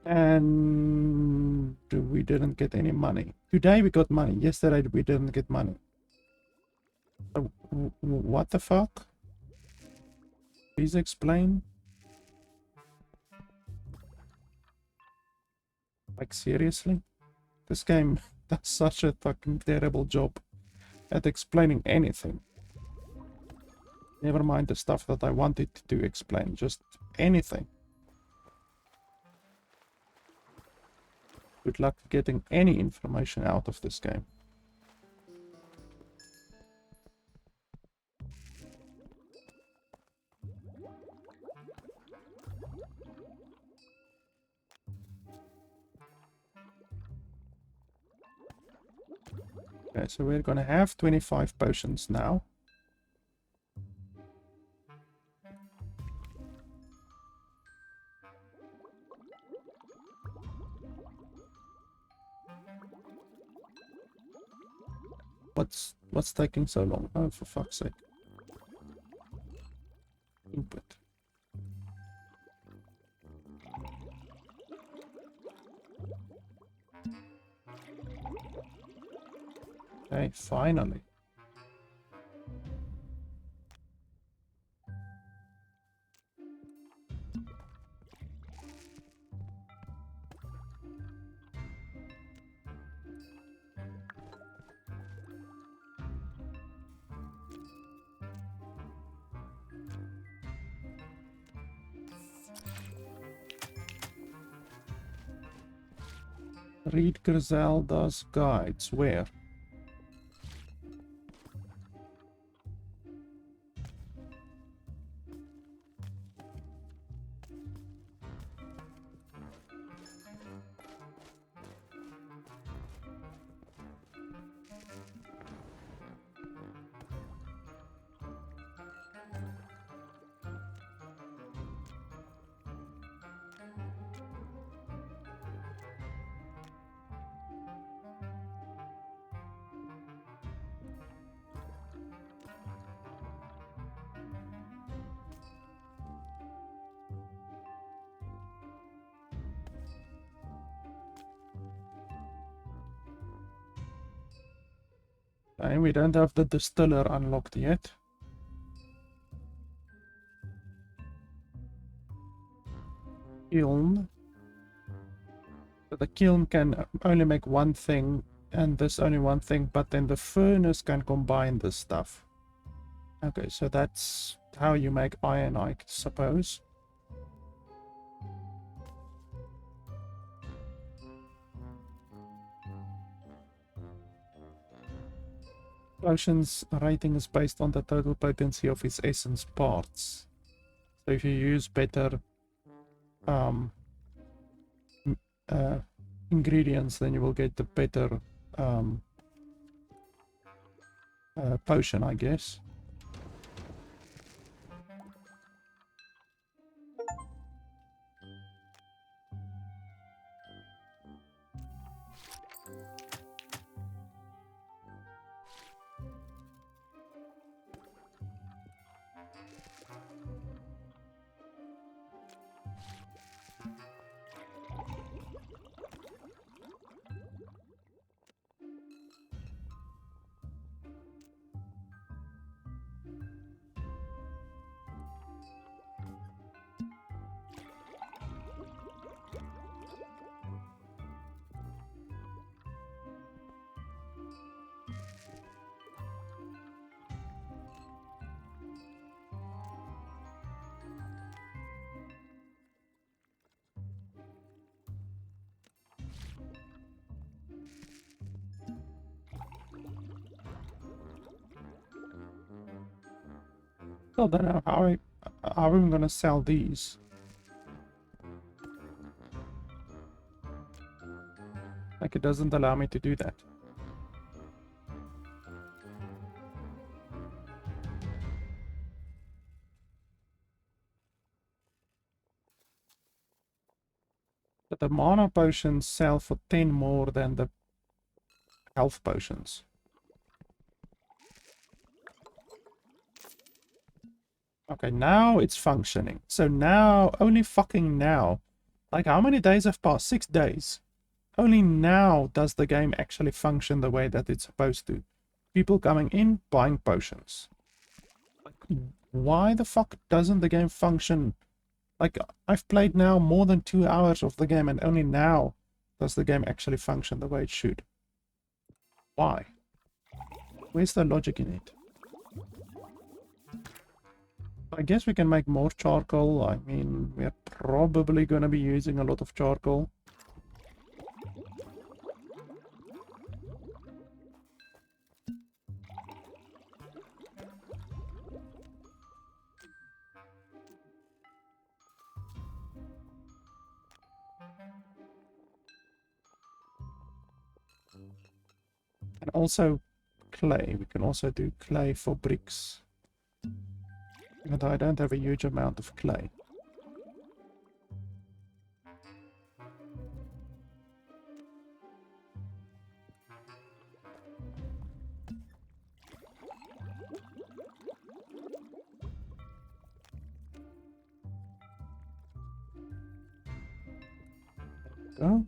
and we didn't get any money. Today we got money. Yesterday we didn't get money. So, what the fuck? Please explain. Like seriously? This game does such a fucking terrible job at explaining anything. Never mind the stuff that I wanted to explain, just anything. Good luck getting any information out of this game. Okay, so we're gonna have 25 potions now. What's taking so long? Oh, for fuck's sake. Input. Okay, finally. Read Griselda's guides. Where? Okay, we don't have the distiller unlocked yet. Kiln. So the kiln can only make one thing, and this only one thing, but then the furnace can combine this stuff. Okay, so that's how you make iron, I suppose. Potion's rating is based on the total potency of its essence parts. So if you use better um, ingredients, then you will get the better potion, I guess. Still don't know how I'm gonna sell these. Like, it doesn't allow me to do that. But the mana potions sell for 10 more than the health potions. Okay, now it's functioning. So now, only fucking now. Like, how many days have passed? 6 days. Only now does the game actually function the way that it's supposed to. People coming in, buying potions. Like, why the fuck doesn't the game function? Like, I've played now more than 2 hours of the game, and only now does the game actually function the way it should. Why? Where's the logic in it? I guess we can make more charcoal. I mean, we're probably going to be using a lot of charcoal. And also clay. We can also do clay for bricks. Even though I don't have a huge amount of clay. Go.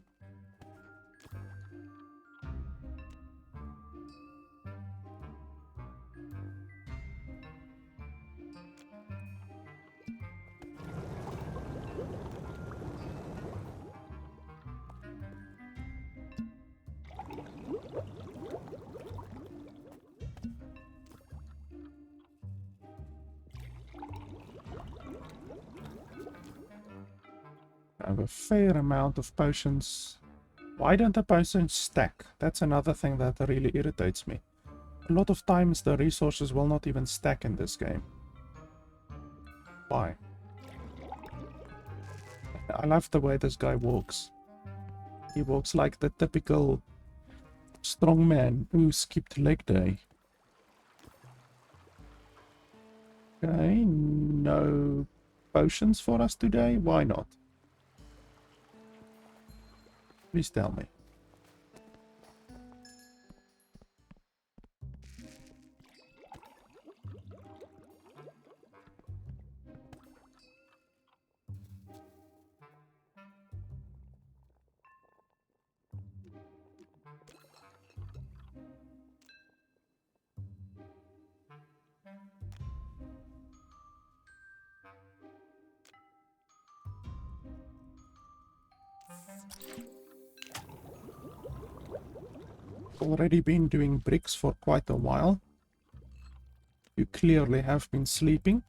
I have a fair amount of potions. Why don't the potions stack? That's another thing that really irritates me. A lot of times the resources will not even stack in this game. Why? I love the way this guy walks. He walks like the typical strongman who skipped leg day. Okay, no potions for us today? Why not? Please tell me. already been doing bricks for quite a while. You clearly have been sleeping.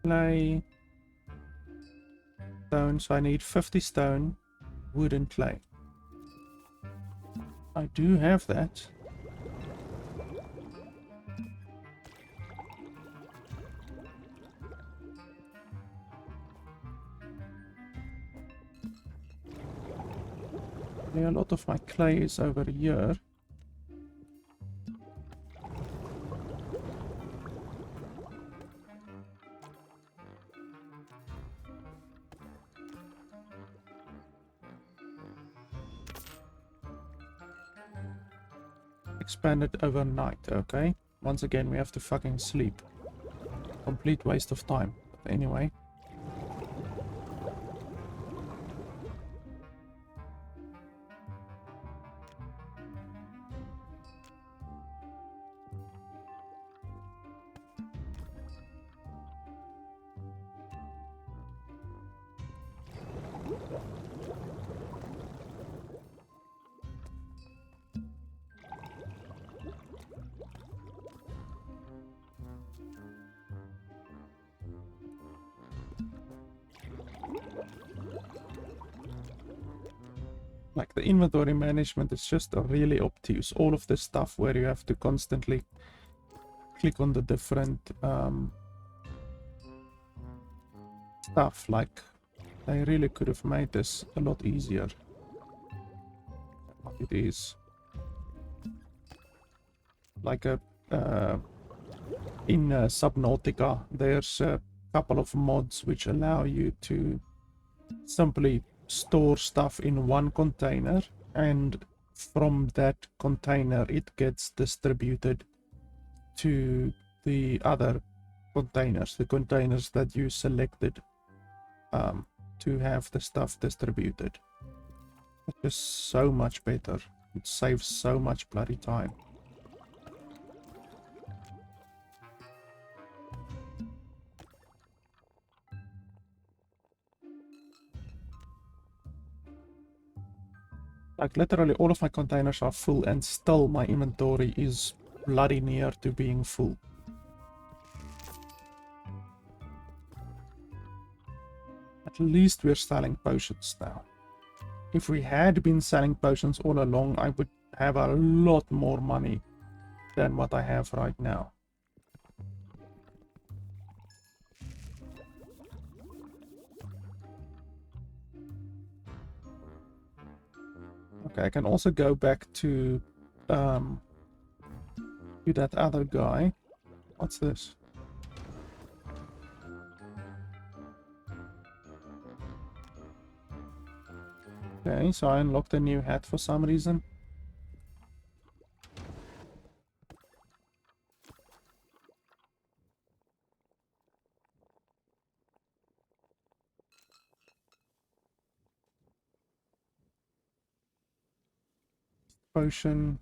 Clay, stone, so I need 50 stone, wood and clay. I do have that. A lot of my clay is over here. Expanded overnight, okay. Once again, we have to fucking sleep. Complete waste of time. But anyway. Like, the inventory management is just really obtuse. All of this stuff where you have to constantly click on the different stuff. Like, they really could have made this a lot easier than what it is. Like in Subnautica, there's a couple of mods which allow you to simply store stuff in one container, and from that container it gets distributed to the other containers, the containers that you selected to have the stuff distributed. It's just so much better. It saves so much bloody time. Like, literally all of my containers are full and still my inventory is bloody near to being full. At least we're selling potions now. If we had been selling potions all along, I would have a lot more money than what I have right now. Okay, I can also go back to that other guy. What's this? Okay, so I unlocked a new hat for some reason. Potion.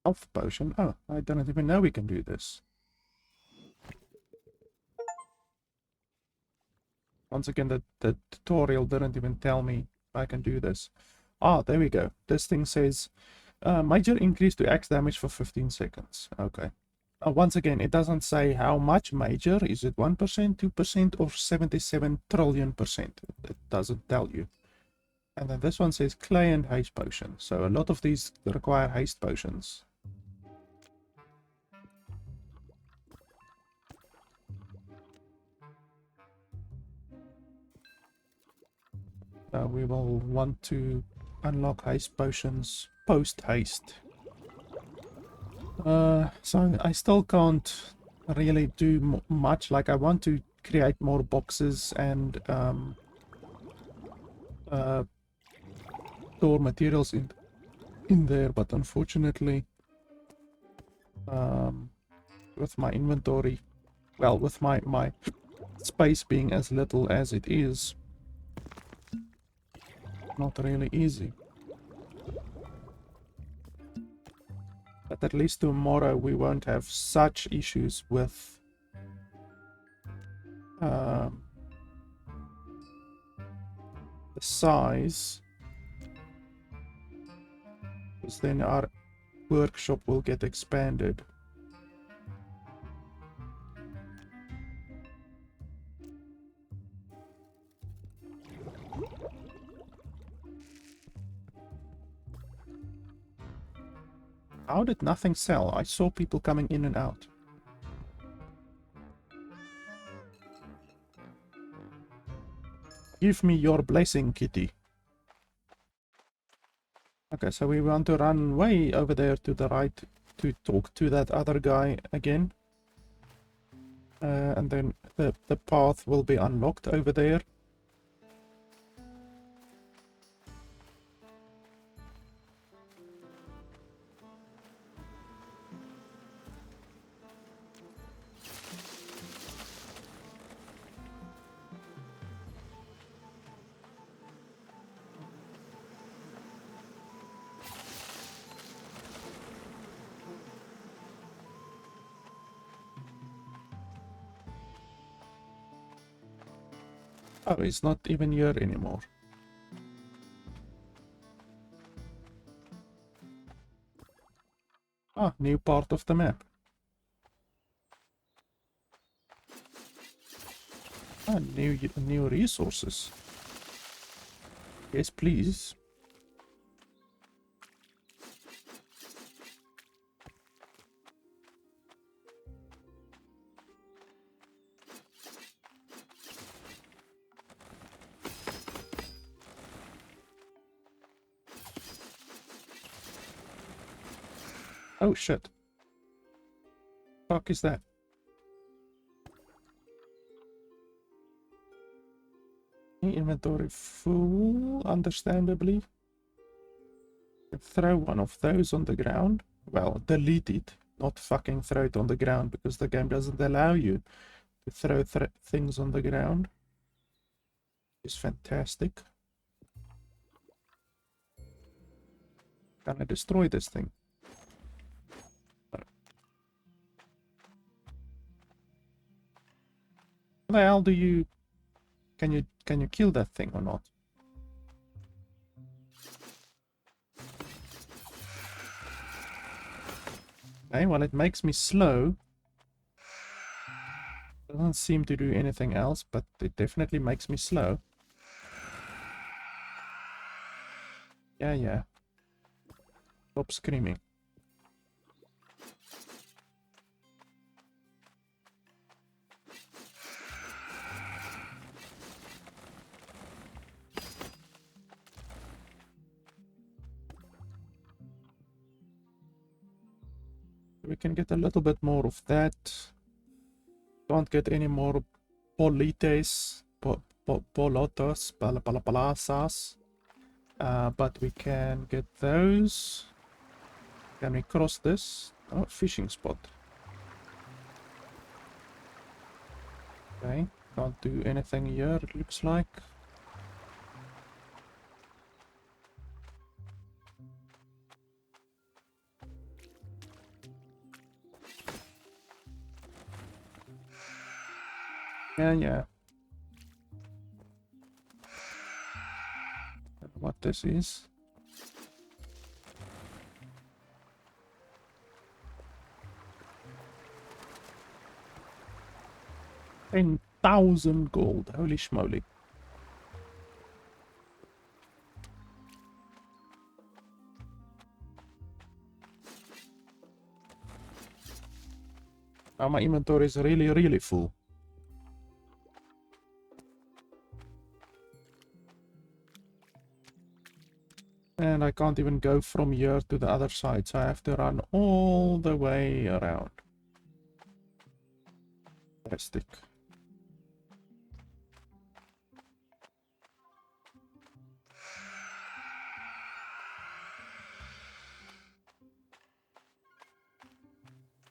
Health potion. Oh, I don't even know we can do this. Once again, the tutorial didn't even tell me I can do this. Ah, there we go. This thing says major increase to axe damage for 15 seconds. Okay. Once again, it doesn't say how much major. Is it 1%, 2%, or 77 trillion%? It doesn't tell you. And then this one says clay and haste potion. So a lot of these require haste potions. We will want to unlock haste potions post haste. So I still can't really do much. Like, I want to create more boxes and store materials in there, but unfortunately, with my inventory, well, with my space being as little as it is, not really easy. But at least tomorrow we won't have such issues with the size, because then our workshop will get expanded. How did nothing sell? I saw people coming in and out. Give me your blessing, kitty. Okay, so we want to run way over there to the right to talk to that other guy again. And then the path will be unlocked over there. Oh, it's not even here anymore. Ah, new part of the map. Ah, new resources. Yes, please. Oh shit. Fuck is that? Inventory full, understandably. Throw one of those on the ground. Well, delete it. Not fucking throw it on the ground, because the game doesn't allow you to throw things on the ground. It's fantastic. Can I destroy this thing? How the hell do you... Can you kill that thing or not? Okay, well, it makes me slow. Doesn't seem to do anything else, but it definitely makes me slow. Yeah. Stop screaming. We can get a little bit more of that. Can't get any more polites, polotos, palasas. But we can get those. Can we cross this? Oh, fishing spot. Okay, can't do anything here, it looks like. Yeah. Don't know what this is. $10,000 gold. Holy schmoly. Now my inventory is really full. And I can't even go from here to the other side, so I have to run all the way around. Fantastic.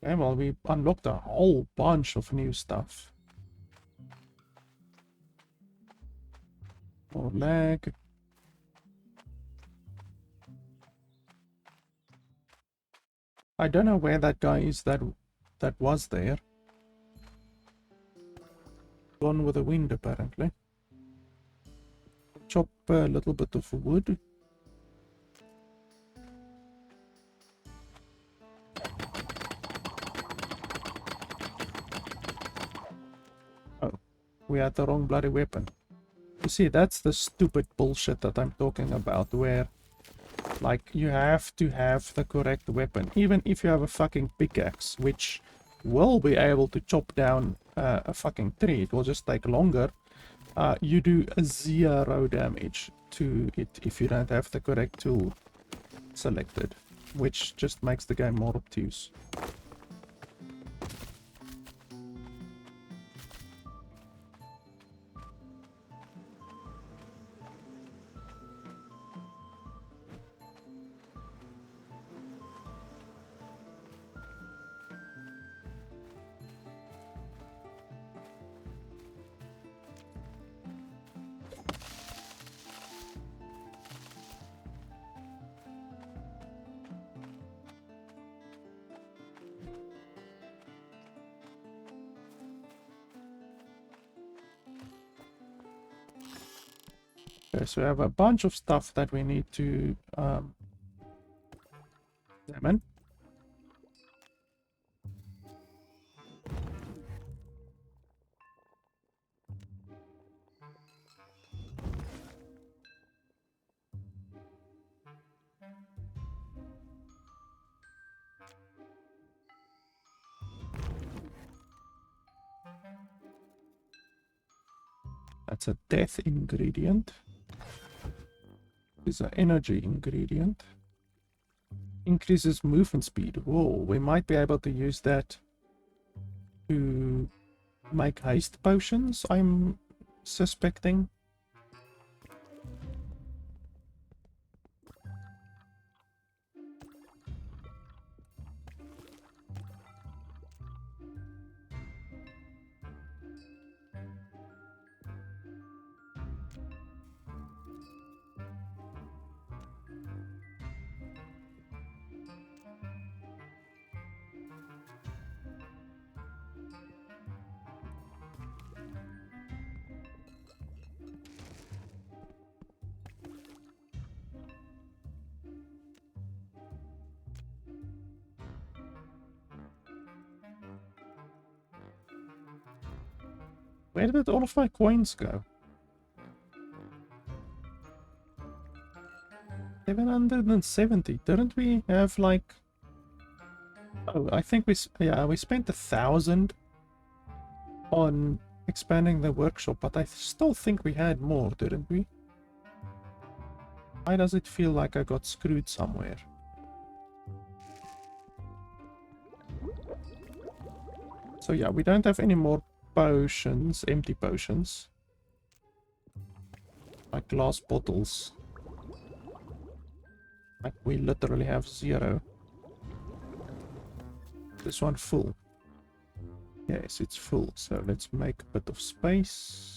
Okay, well, we unlocked a whole bunch of new stuff. More lag. I don't know where that guy is that was there. Gone with the wind, apparently. Chop a little bit of wood. Oh, we had the wrong bloody weapon. You see, that's the stupid bullshit that I'm talking about, where, like, you have to have the correct weapon. Even if you have a fucking pickaxe, which will be able to chop down a fucking tree, it will just take longer. You do 0 damage to it if you don't have the correct tool selected, which just makes the game more obtuse. Okay, so we have a bunch of stuff that we need to examine. That's a death ingredient. This is an energy ingredient. Increases movement speed. Whoa, we might be able to use that to make haste potions, I'm suspecting. Where did all of my coins go? 770. Didn't we have like... Oh, I think we spent 1,000 on expanding the workshop, but I still think we had more, didn't we? Why does it feel like I got screwed somewhere? So yeah, we don't have any more potions, empty potions. Like glass bottles. Like we literally have 0. This one full. Yes, it's full. So let's make a bit of space.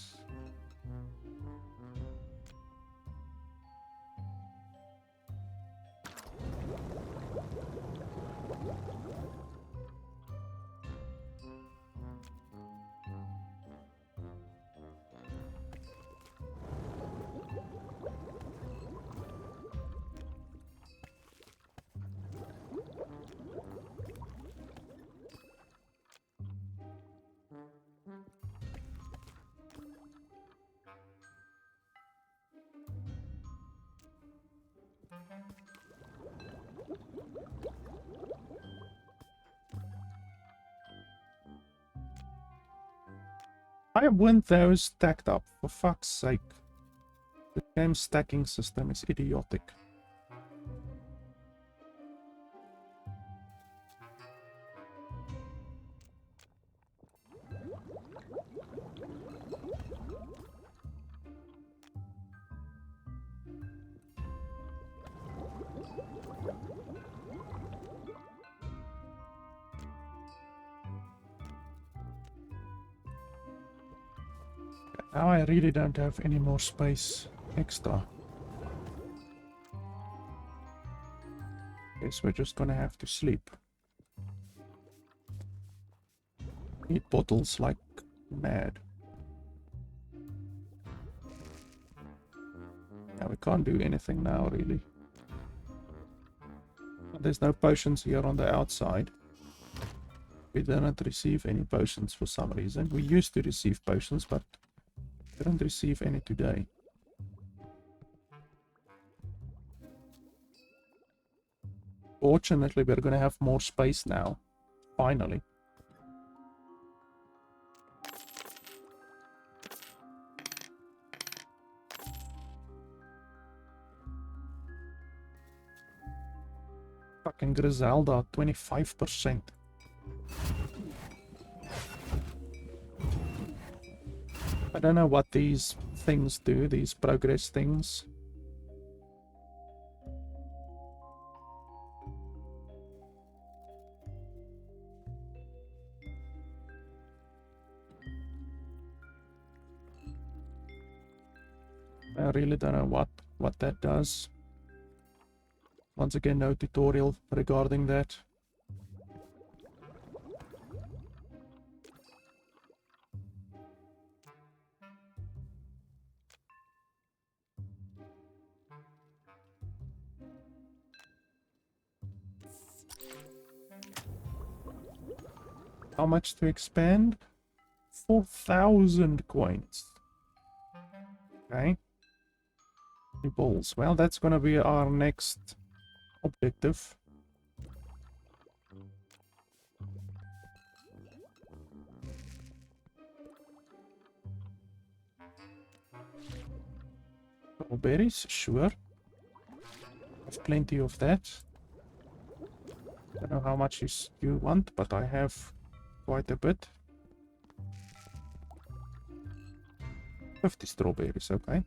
I want those stacked up, for fuck's sake. The game stacking system is idiotic. Now I really don't have any more space extra. Guess we're just gonna have to sleep. Need bottles like mad. Yeah, we can't do anything now, really. There's no potions here on the outside. We didn't receive any potions for some reason. We used to receive potions, but didn't receive any today. Fortunately, we're gonna have more space now. Finally. Fucking Griselda, 25%. I don't know what these things do, these progress things. I really don't know what that does. Once again, no tutorial regarding that. How much to expand? 4,000 coins. Okay. The balls. Well, that's gonna be our next objective. Strawberries, sure. Have plenty of that. Don't know how much you want, but I have quite a bit. 50 strawberries, okay.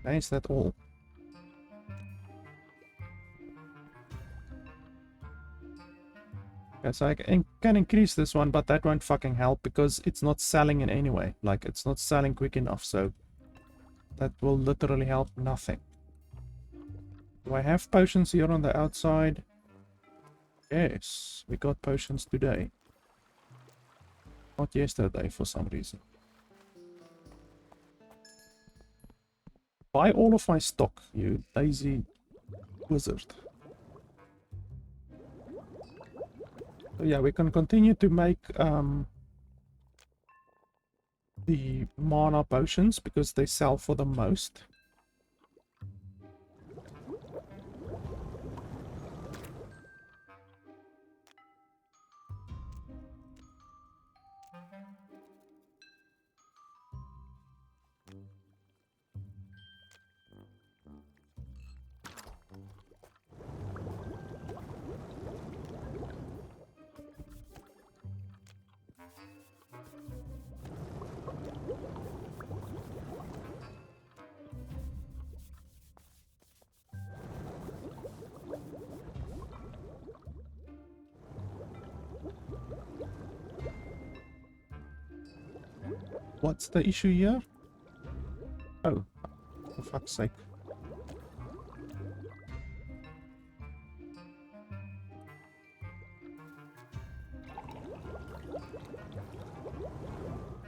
Is that all? Yes, I can increase this one, but that won't fucking help because it's not selling in any way. Like, it's not selling quick enough, so that will literally help nothing. Do I have potions here on the outside? Yes, we got potions today. Not yesterday for some reason. Buy all of my stock, you lazy wizard. So yeah, we can continue to make the mana potions because they sell for the most. What's the issue here? Oh, for fuck's sake.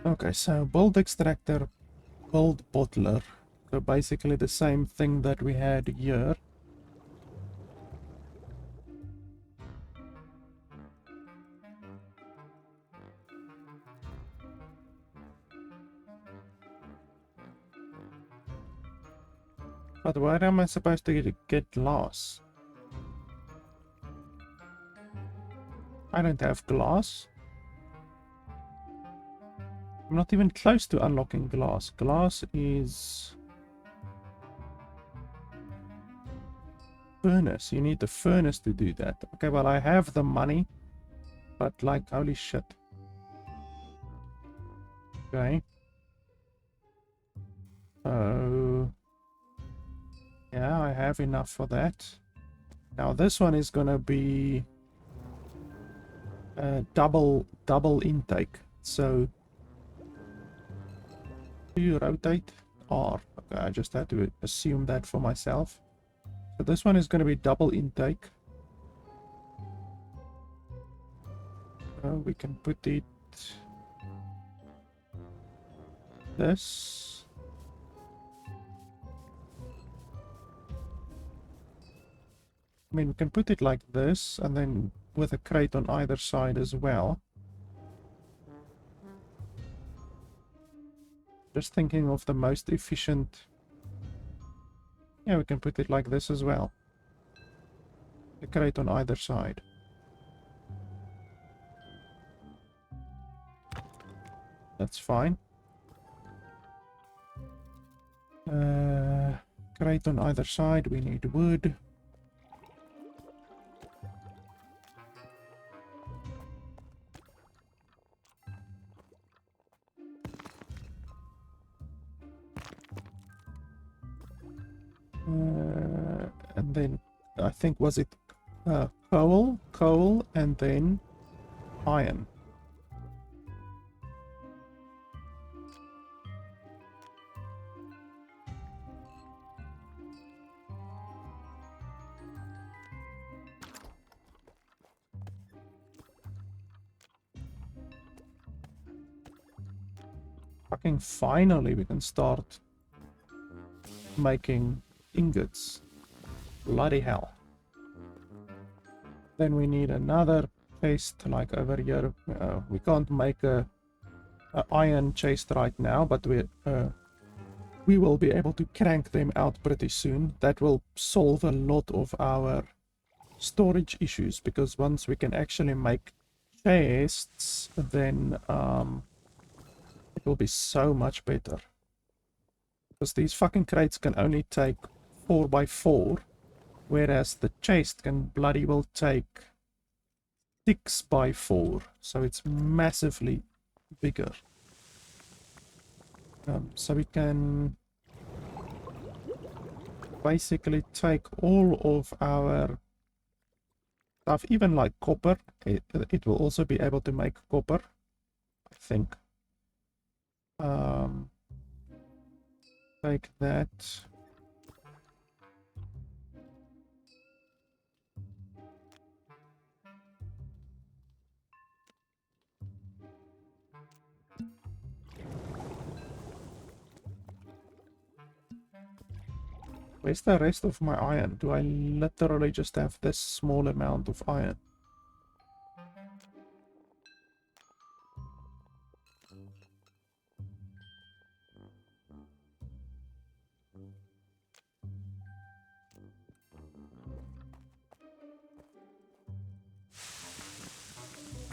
Okay, so build extractor, build bottler. So basically the same thing that we had here. But where am I supposed to get glass? I don't have glass. I'm not even close to unlocking glass. Glass is... furnace. You need the furnace to do that. Okay, well, I have the money. But, like, holy shit. Okay. So... yeah, I have enough for that. Now, this one is gonna be... double intake. So... do you rotate? R. Okay, I just had to assume that for myself. So this one is going to be double intake. We can put it this. I mean, we can put it like this, and then with a crate on either side as well. Just thinking of the most efficient. Yeah, we can put it like this as well. A crate on either side. That's fine. Crate on either side, we need wood. And then I think was it coal, and then iron. Fucking finally we can start making ingots. Bloody hell. Then we need another chest like over here. We can't make a iron chest right now, but we will be able to crank them out pretty soon. That will solve a lot of our storage issues, because once we can actually make chests, then it will be so much better. Because these fucking crates can only take 4x4, whereas the chest can bloody well take 6x4, so it's massively bigger. So we can basically take all of our stuff, even like copper. It will also be able to make copper, I think. Take that. Where's the rest of my iron? Do I literally just have this small amount of iron?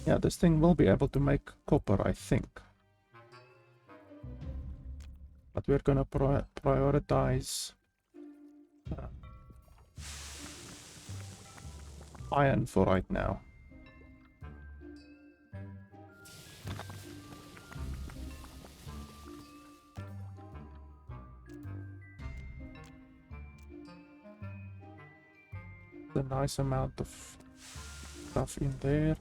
Yeah, this thing will be able to make copper, I think. But we're gonna prioritize iron for right now. A nice amount of stuff in there.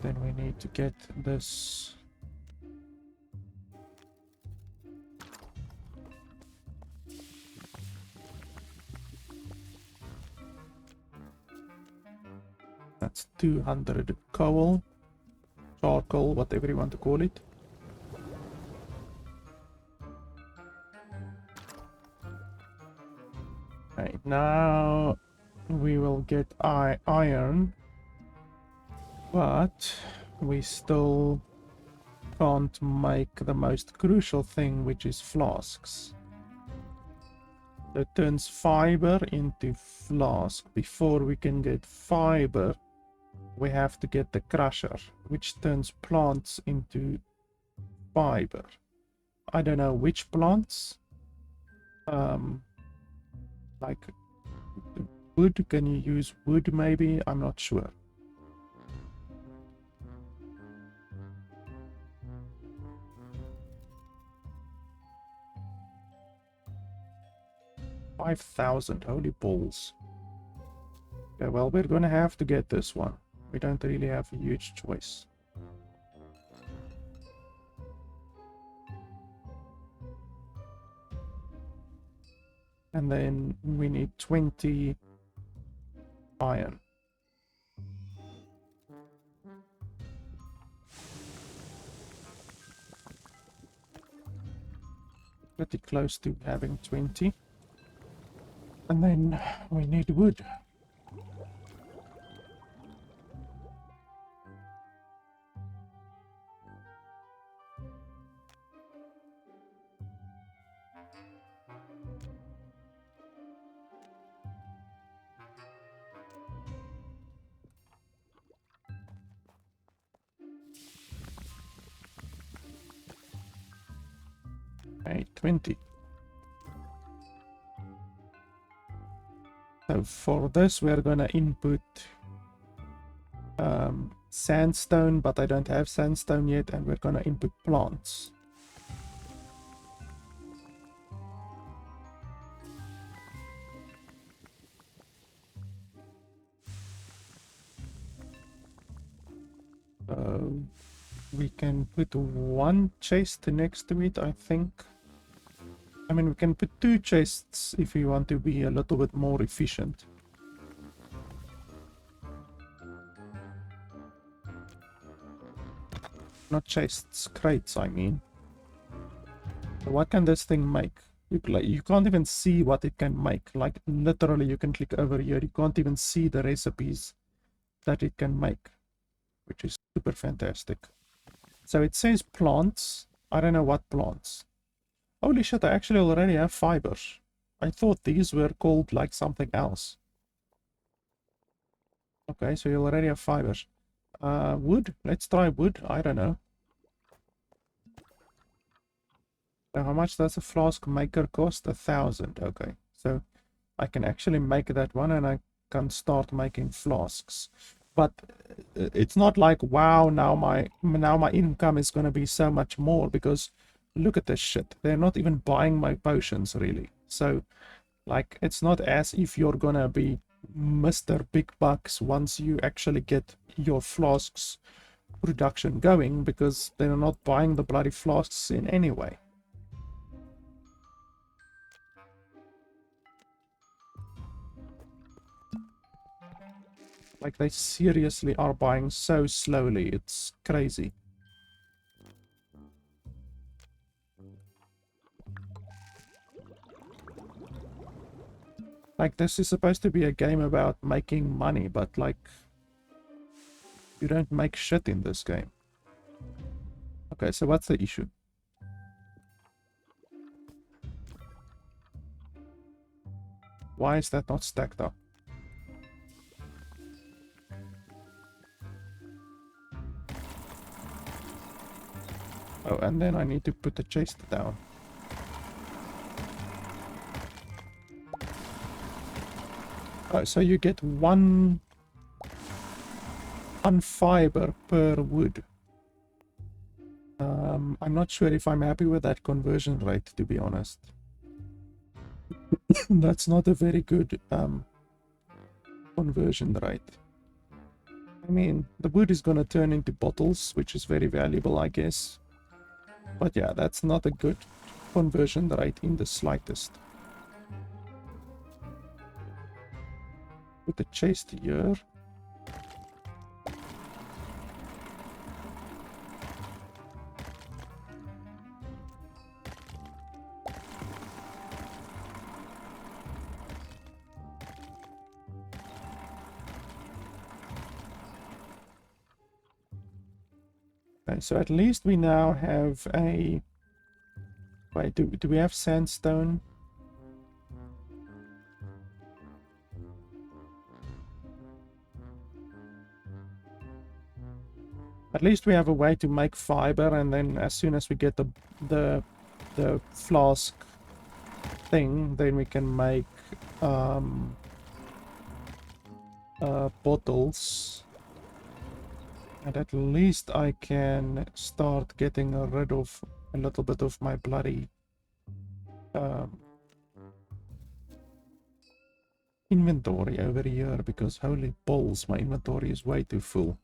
Then we need to get this. That's 200 coal, charcoal, whatever you want to call it. Okay, now we will get iron, but we still can't make the most crucial thing, which is flasks. That turns fiber into flask. Before we can get fiber, we have to get the crusher, which turns plants into fiber. I don't know which plants. Like wood, can you use wood maybe? I'm not sure. $5,000, holy balls. Okay, well, we're gonna have to get this one. We don't really have a huge choice. And then we need 20 iron. Pretty close to having 20. And then we need wood. Okay, 20. So for this we're gonna input sandstone, but I don't have sandstone yet, and we're gonna input plants. We can put one chest next to it, I think. I mean, we can put two chests if we want to be a little bit more efficient. Not chests, crates, I mean. So what can this thing make? You can't even see what it can make. Like, literally, you can click over here. You can't even see the recipes that it can make, which is super fantastic. So it says plants. I don't know what plants. Holy shit, I actually already have fibers. I thought these were called like something else. Okay, so you already have fibers. Wood? Let's try wood. I don't know. So how much does a flask maker cost? 1,000. Okay, so I can actually make that one and I can start making flasks. But it's not like, wow, now my income is going to be so much more, because look at this shit. They're not even buying my potions, really. So, like, it's not as if you're going to be Mr. Big Bucks once you actually get your flasks production going, because they're not buying the bloody flasks in any way. Like, they seriously are buying so slowly. It's crazy. Like, this is supposed to be a game about making money, but, like, you don't make shit in this game. Okay, so what's the issue? Why is that not stacked up? Oh, and then I need to put the chest down. Oh, so you get one fiber per wood. I'm not sure if I'm happy with that conversion rate, to be honest. That's not a very good conversion rate. I mean, the wood is gonna turn into bottles, which is very valuable, I guess. But yeah, that's not a good conversion rate in the slightest. Put the chest here. Okay, so at least we now have a... Wait, do we have sandstone? At least we have a way to make fiber, and then as soon as we get the flask thing, then we can make bottles. And at least I can start getting rid of a little bit of my bloody inventory over here, because holy balls, my inventory is way too full.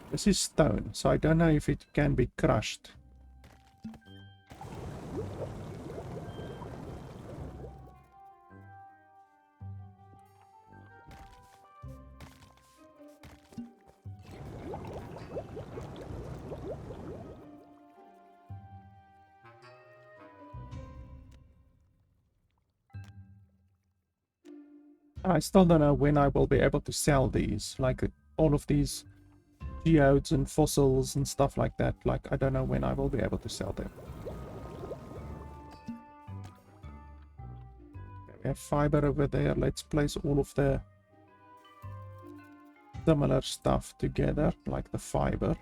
This is stone, so I don't know if it can be crushed. I still don't know when I will be able to sell these, like all of these geodes and fossils and stuff like that. Like, I don't know when I will be able to sell them. We have fiber over there. Let's place all of the similar stuff together, like the fiber.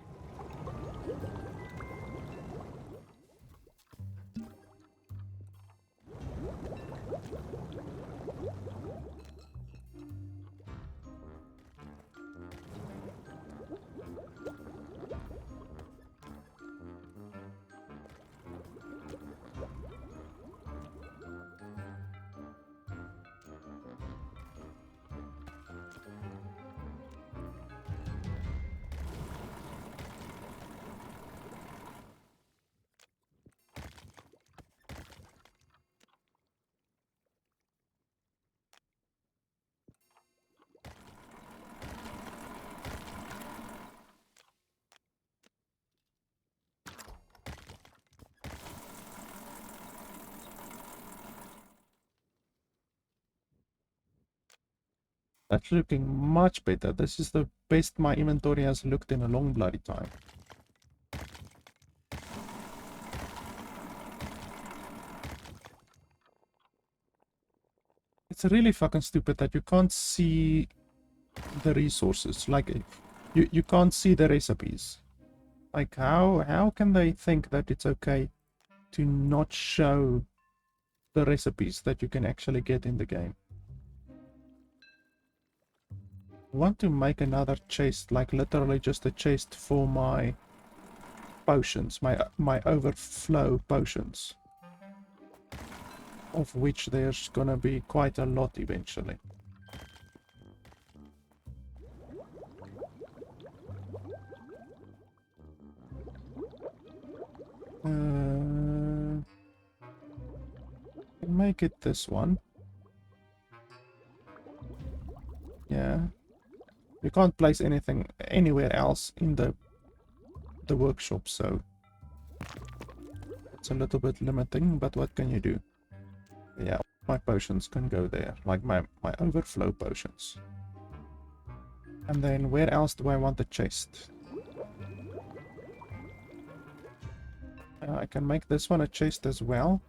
That's looking much better. This is the best my inventory has looked in a long bloody time. It's really fucking stupid that you can't see the resources. Like, you can't see the recipes. Like, how can they think that it's okay to not show the recipes that you can actually get in the game? I want to make another chest, like literally just a chest for my potions, my overflow potions, of which there's gonna be quite a lot eventually. Make it this one. Yeah. You can't place anything anywhere else in the workshop, so it's a little bit limiting, but what can you do? Yeah, my potions can go there, like my overflow potions. And then where else do I want the chest? I can make this one a chest as well.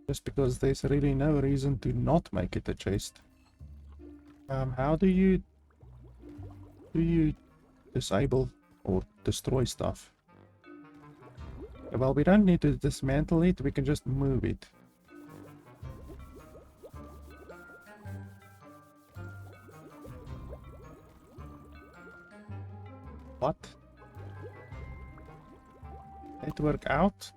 Just because there's really no reason to not make it a chest. How do you disable or destroy stuff? Well, we don't need to dismantle it, we can just move it. What? Network out?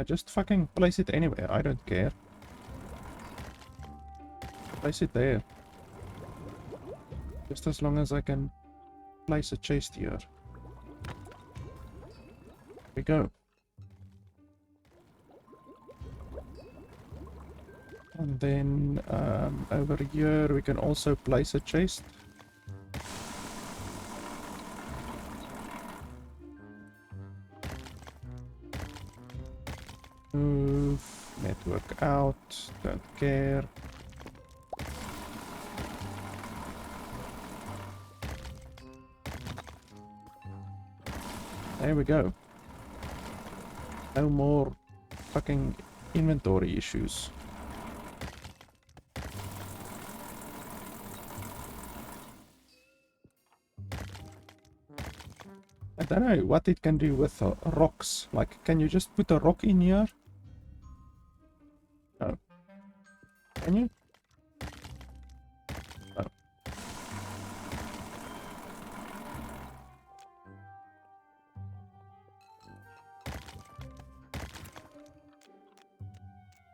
Just fucking place it anywhere, I don't care. Place it there. Just as long as I can place a chest here. There we go. And then over here we can also place a chest. Move, network out, don't care. There we go. No more fucking inventory issues. I don't know what it can do with rocks. Like, can you just put a rock in here? No. Can you? No.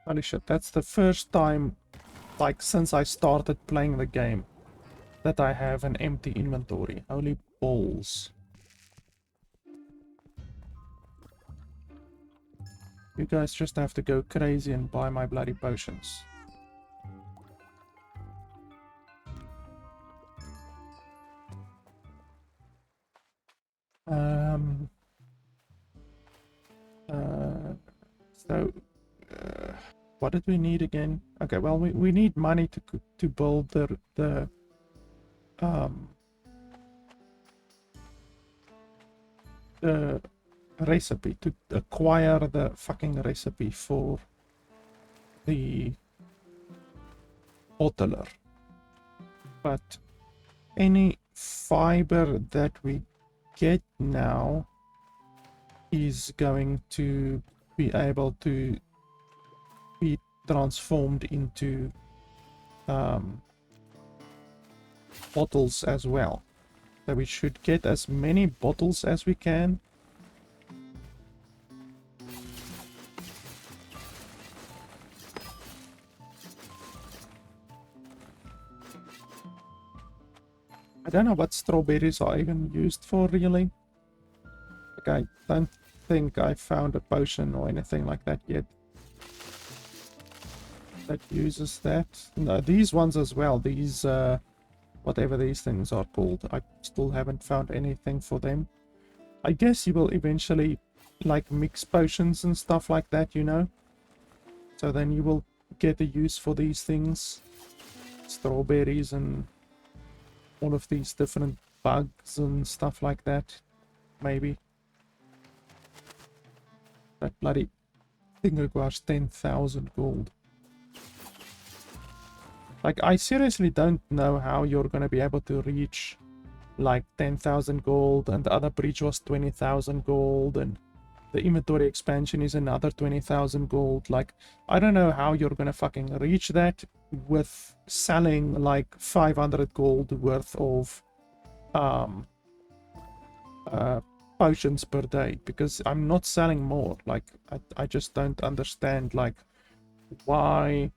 Holy shit, that's the first time, like, since I started playing the game, that I have an empty inventory. Holy balls. You guys just have to go crazy and buy my bloody potions. So, what did we need again? Okay, well, we need money to build the recipe, to acquire the fucking recipe for the bottler. But any fiber that we get now is going to be able to be transformed into bottles as well. So we should get as many bottles as we can. I don't know what strawberries are even used for, really. Like, I don't think I found a potion or anything like that yet that uses that. No, these ones as well, these whatever these things are called, I still haven't found anything for them. I guess you will eventually like mix potions and stuff like that, you know, so then you will get a use for these things, strawberries and all of these different bugs and stuff like that. Maybe that bloody thing requires 10,000 gold. Like, I seriously don't know how you're going to be able to reach like 10,000 gold, and the other bridge was 20,000 gold, and the inventory expansion is another 20,000 gold. Like, I don't know how you're going to fucking reach that with selling like 500 gold worth of potions per day, because I'm not selling more. Like, I just don't understand like why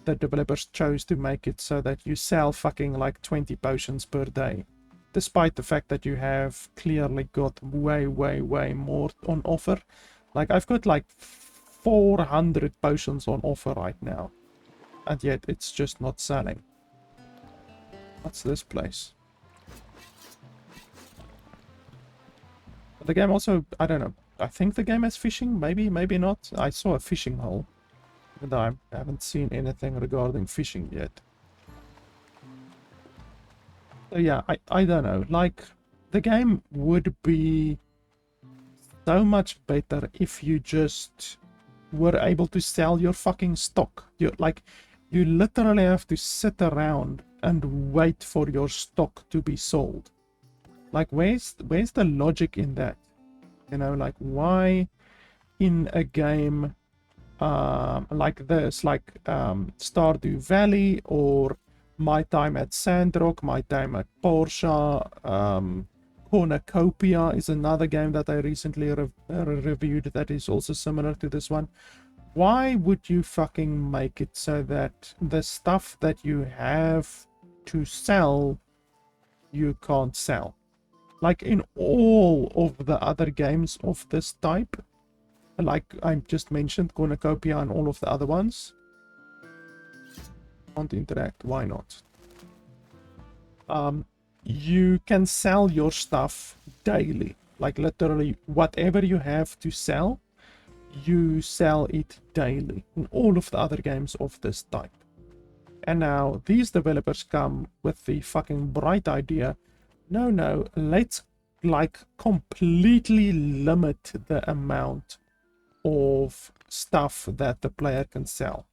the developers chose to make it so that you sell fucking like 20 potions per day, despite the fact that you have clearly got way more on offer. Like, I've got like 400 potions on offer right now, and yet it's just not selling. What's this place? The game also, I don't know, I think the game has fishing, maybe not. I saw a fishing hole, but I haven't seen anything regarding fishing yet. So yeah, I don't know, like, the game would be so much better if you just were able to sell your fucking stock. You literally have to sit around and wait for your stock to be sold. Like, where's the logic in that? You know, like, why in a game like this, like Stardew Valley, or My Time at Sandrock, My Time at Porsche, Cornucopia is another game that I recently reviewed that is also similar to this one. Why would you fucking make it so that the stuff that you have to sell, you can't sell? Like, in all of the other games of this type, like I just mentioned, Cornucopia and all of the other ones, can't interact. Why not? You can sell your stuff daily. Like, literally, whatever you have to sell, you sell it daily in all of the other games of this type. And now these developers come with the fucking bright idea, no, let's like completely limit the amount of stuff that the player can sell.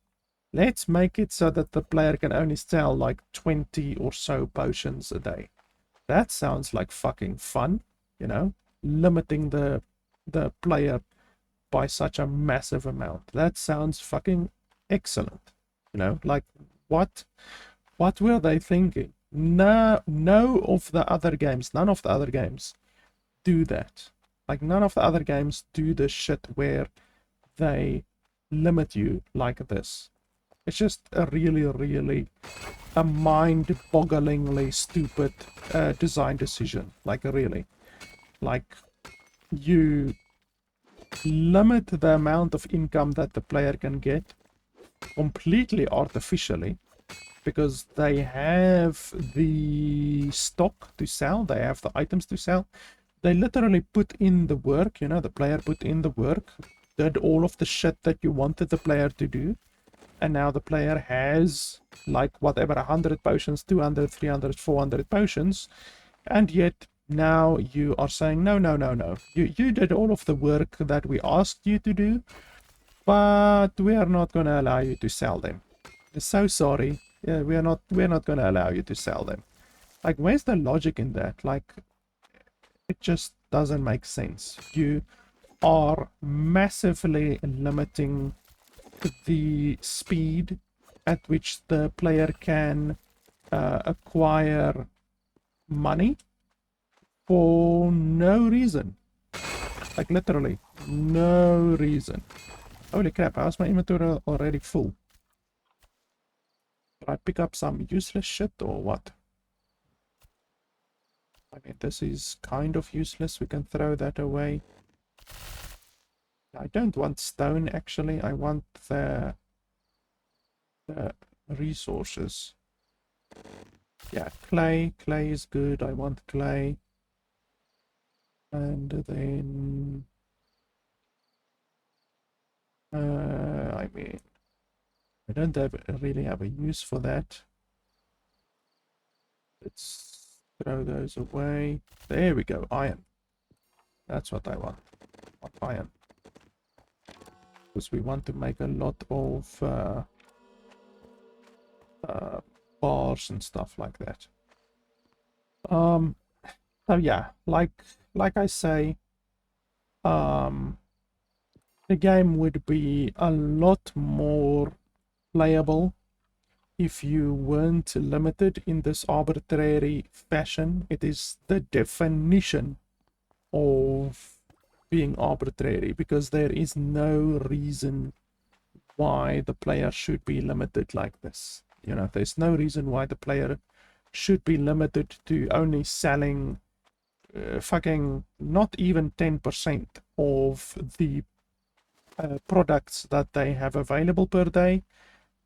Let's make it so that the player can only sell like 20 or so potions a day. That sounds like fucking fun, you know, limiting the player by such a massive amount. That sounds fucking excellent. You know, like, what were they thinking? No, none of the other games do that. Like, none of the other games do this shit where they limit you like this. It's just a really a mind-bogglingly stupid design decision. Like, really. Like, you limit the amount of income that the player can get completely artificially, because they have the stock to sell, they have the items to sell. They literally put in the work, you know, the player put in the work did all of the shit that you wanted the player to do, and now the player has like whatever 100 potions, 200, 300, 400 potions, and yet now you are saying no, you did all of the work that we asked you to do, but we are not going to allow you to sell them. So sorry. Yeah, we're not going to allow you to sell them. Like, where's the logic in that? Like, it just doesn't make sense. You are massively limiting the speed at which the player can acquire money for no reason. Like, literally, no reason. Holy crap, how's my inventory already full? Did I pick up some useless shit or what? I mean, this is kind of useless. We can throw that away. I don't want stone, actually. I want the resources. Yeah, clay. Clay is good. I want clay. And then... I mean... I don't really have a use for that. Let's throw those away. There we go. Iron. That's what I want. I want iron. Because we want to make a lot of bars and stuff like that. So yeah, like I say, the game would be a lot more playable if you weren't limited in this arbitrary fashion. It is the definition of being arbitrary, because there is no reason why the player should be limited like this. You know, there's no reason why the player should be limited to only selling fucking not even 10% of the products that they have available per day.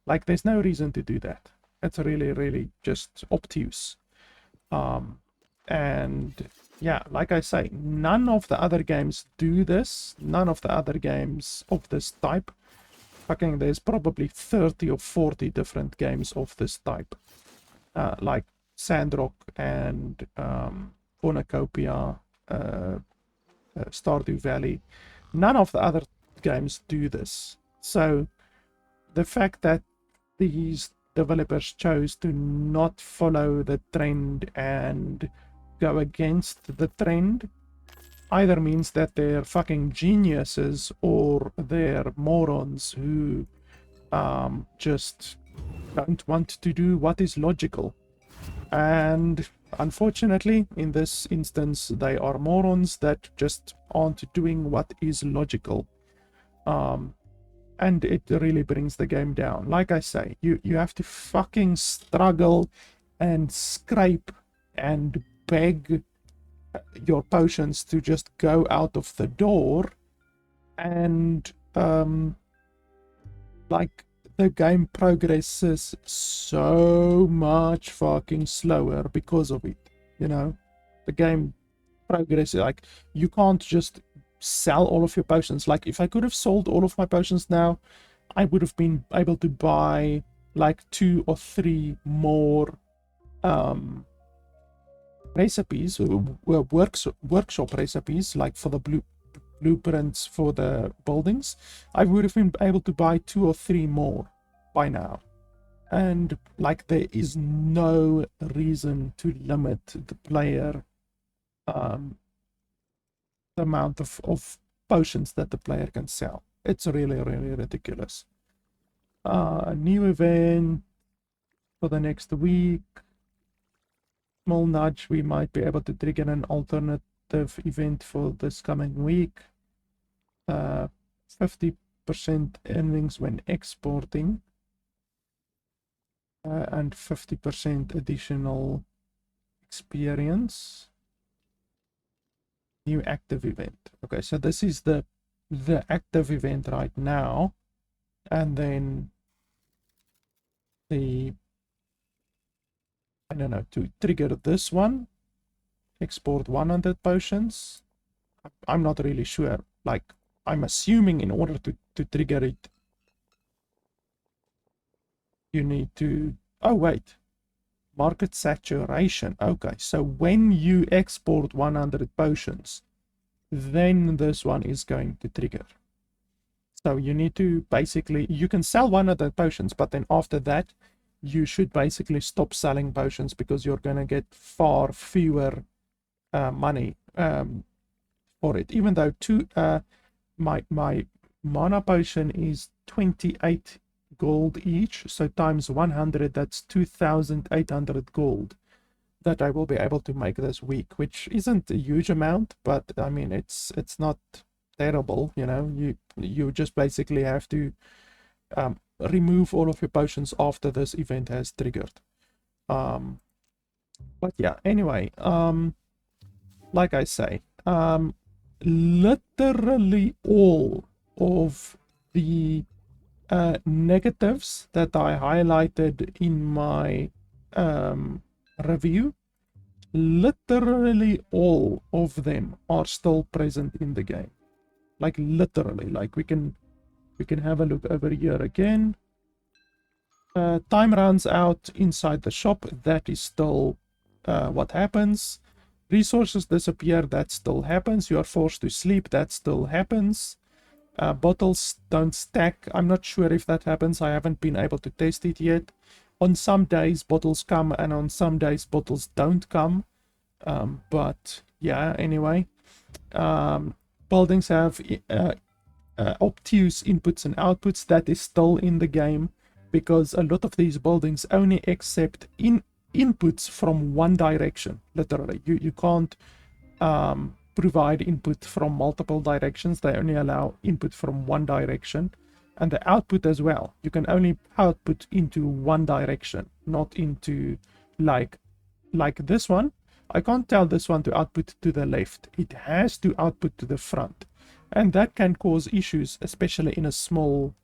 Like, there's no reason to do that. It's really, really just obtuse. And yeah, like I say, none of the other games do this. None of the other games of this type. Fucking, there's probably 30 or 40 different games of this type. Like Sandrock and Cornucopia, Stardew Valley. None of the other games do this. So the fact that these developers chose to not follow the trend and go against the trend either means that they're fucking geniuses or they're morons who just don't want to do what is logical. And unfortunately, in this instance, they are morons that just aren't doing what is logical. And it really brings the game down. Like I say, you have to fucking struggle and scrape and beg your potions to just go out of the door, and like, the game progresses so much fucking slower because of it. You know, the game progresses, like, you can't just sell all of your potions. Like, if I could have sold all of my potions now, I would have been able to buy like 2 or 3 more recipes, or workshop recipes, like for the blueprints for the buildings. I would have been able to buy 2 or 3 more by now. And like, there is no reason to limit the player the amount of potions that the player can sell. It's really, really ridiculous. A new event for the next week. Small nudge, we might be able to trigger an alternative event for this coming week. 50% earnings when exporting, and 50% additional experience. New active event. Okay, so this is the active event right now, and then the, I don't know, to trigger this one, export 100 potions. I'm not really sure. Like, I'm assuming in order to trigger it, you need to, oh wait, market saturation. Okay, so when you export 100 potions, then this one is going to trigger. So you need to basically, you can sell 100 potions, but then after that, you should basically stop selling potions because you're going to get far fewer money for it. Even though my mana potion is 28 gold each, so times 100, that's 2,800 gold that I will be able to make this week, which isn't a huge amount, but I mean it's not terrible, you know. You just basically have to remove all of your potions after this event has triggered. But yeah, anyway, like I say, literally all of the negatives that I highlighted in my review, literally all of them are still present in the game. Like literally, like we can have a look over here again. Time runs out inside the shop. That is still what happens. Resources disappear. That still happens. You are forced to sleep. That still happens. Bottles don't stack. I'm not sure if that happens. I haven't been able to test it yet. On some days bottles come, and on some days bottles don't come. But yeah, anyway, buildings have obtuse inputs and outputs. That is still in the game because a lot of these buildings only accept inputs from one direction. Literally, you can't provide input from multiple directions. They only allow input from one direction, and the output as well. You can only output into one direction, not into like this one. I can't tell this one to output to the left. It has to output to the front, and that can cause issues, especially in a small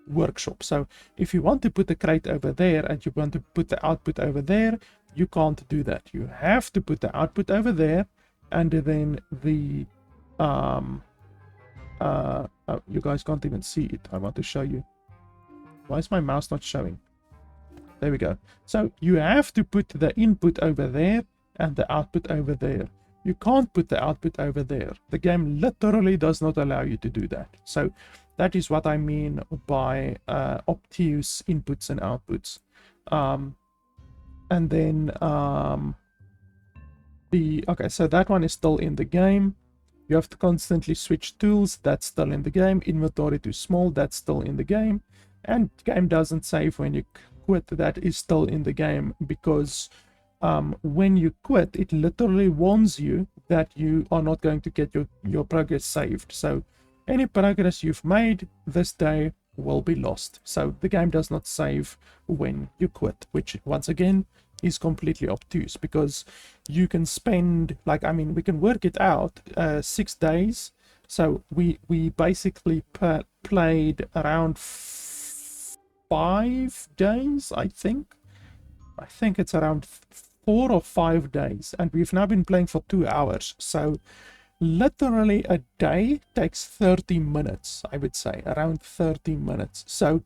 workshop. So if you want to put the crate over there and you want to put the output over there, you can't do that. You have to put the output over there, and then the you guys can't even see it. I want to show you. Why is my mouse not showing? There we go. So you have to put the input over there and the output over there. You can't put the output over there. The game literally does not allow you to do that. So that is what I mean by obtuse inputs and outputs. And then okay, so that one is still in the game. You have to constantly switch tools. That's still in the game. Inventory too small. That's still in the game. And game doesn't save when you quit. That is still in the game because when you quit, it literally warns you that you are not going to get your progress saved. So any progress you've made this day will be lost. So the game does not save when you quit, which once again is completely obtuse because you can spend, like, I mean, we can work it out, 6 days. So we basically played around 5 days, I think it's around 4 or 5 days, and we've now been playing for 2 hours. So literally a day takes 30 minutes, I would say, around 30 minutes. So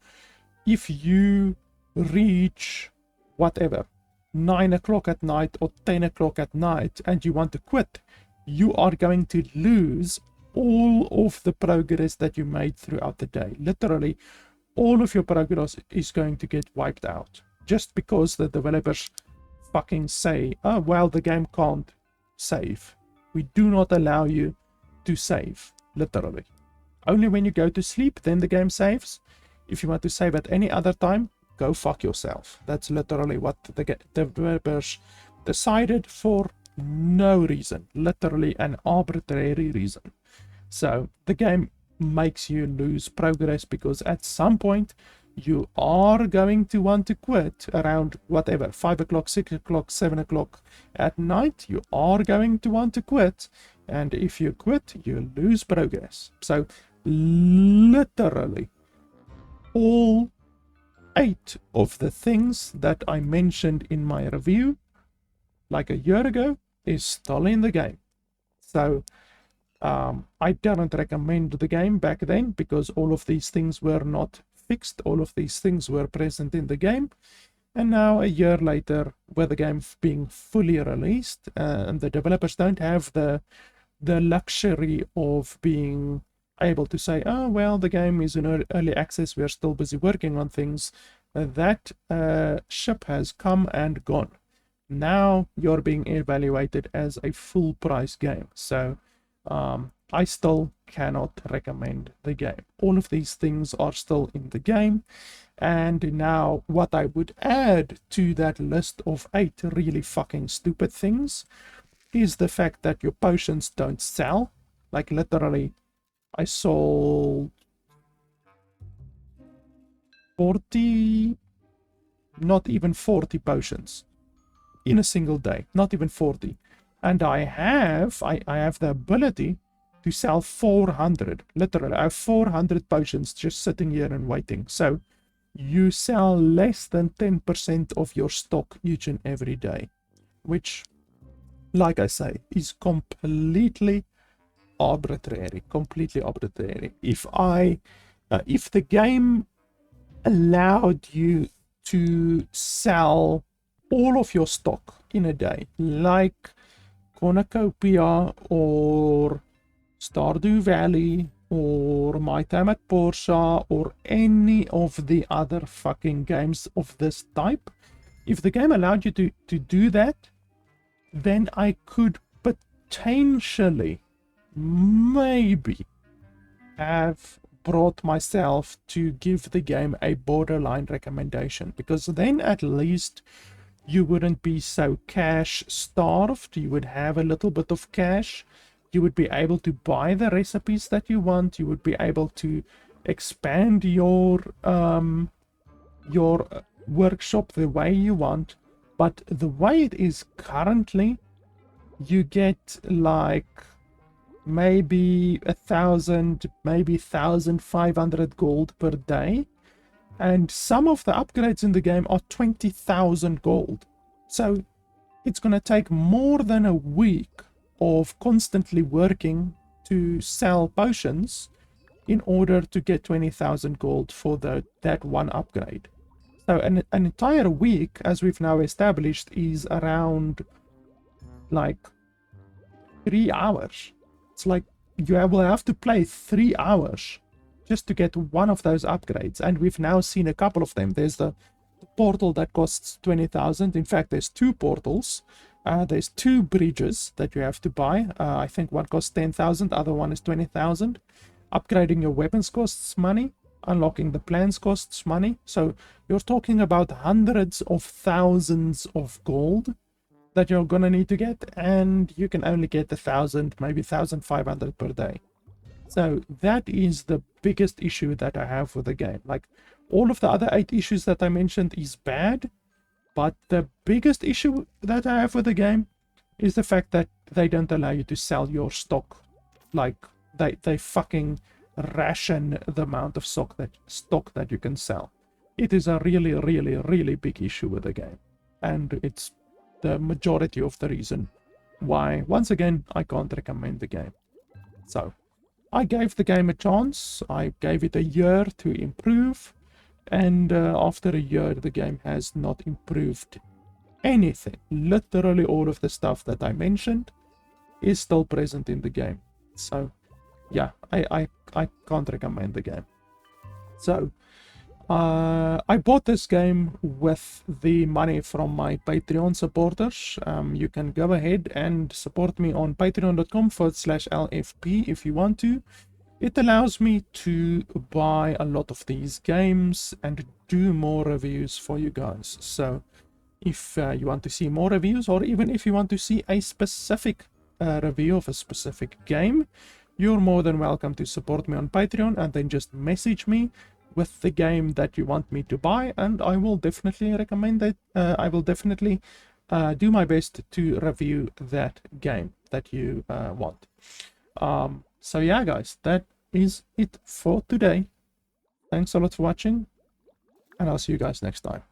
if you reach whatever 9 o'clock at night or 10 o'clock at night and you want to quit, you are going to lose all of the progress that you made throughout the day. Literally all of your progress is going to get wiped out just because the developers fucking say, oh well, the game can't save. We do not allow you to save. Literally only when you go to sleep, then the game saves. If you want to save at any other time, go fuck yourself. That's literally what the developers decided for no reason, literally an arbitrary reason. So the game makes you lose progress because at some point you are going to want to quit around whatever 5 o'clock, 6 o'clock, 7 o'clock at night. You are going to want to quit, and if you quit, you lose progress. So literally all 8 of the things that I mentioned in my review like a year ago is still in the game. So I didn't recommend the game back then because all of these things were not fixed. All of these things were present in the game. And now, a year later, with the game being fully released, and the developers don't have the luxury of being able to say, oh, well, the game is in early access, we're still busy working on things. That ship has come and gone. Now you're being evaluated as a full price game. So I still cannot recommend the game. All of these things are still in the game. And now what I would add to that list of 8 really fucking stupid things is the fact that your potions don't sell. Like, literally, I sold 40, not even 40 potions in a single day, not even 40. And I have the ability to sell 400. Literally, I have 400 potions just sitting here and waiting. So you sell less than 10% of your stock each and every day, which, like I say, is completely arbitrary. If the game allowed you to sell all of your stock in a day, like Cornucopia or Stardew Valley or My Time at Porsche or any of the other fucking games of this type, if the game allowed you to do that, then I could potentially, maybe, have brought myself to give the game a borderline recommendation, because then at least you wouldn't be so cash starved. You would have a little bit of cash. You would be able to buy the recipes that you want. You would be able to expand your workshop the way you want. But the way it is currently, you get like maybe 1,000, maybe 1,500 gold per day. And some of the upgrades in the game are 20,000 gold. So it's going to take more than a week of constantly working to sell potions in order to get 20,000 gold for that one upgrade. So an entire week, as we've now established, is around like 3 hours. It's like you will have to play 3 hours just to get one of those upgrades. And we've now seen a couple of them. There's the portal that costs 20,000. In fact, there's 2 portals. There's 2 bridges that you have to buy. I think one costs 10,000, other one is 20,000. Upgrading your weapons costs money. Unlocking the plans costs money. So you're talking about hundreds of thousands of gold that you're gonna need to get, and you can only get 1,000, maybe 1,500 per day. So that is the biggest issue that I have with the game. Like, all of the other 8 issues that I mentioned is bad, but the biggest issue that I have with the game is the fact that they don't allow you to sell your stock. Like, they fucking ration the amount of stock that you can sell. It is a really, really, really big issue with the game, and it's the majority of the reason why, once again, I can't recommend the game. So I gave the game a chance. I gave it a year to improve, and after a year the game has not improved anything. Literally all of the stuff that I mentioned is still present in the game. So yeah, I can't recommend the game. So I bought this game with the money from my Patreon supporters. You can go ahead and support me on patreon.com/LFP if you want to. It allows me to buy a lot of these games and do more reviews for you guys. So if you want to see more reviews, or even if you want to see a specific review of a specific game, you're more than welcome to support me on Patreon, and then just message me with the game that you want me to buy, and I will definitely recommend it. I will definitely do my best to review that game that you want. So yeah, guys, that is it for today. Thanks a lot for watching, and I'll see you guys next time.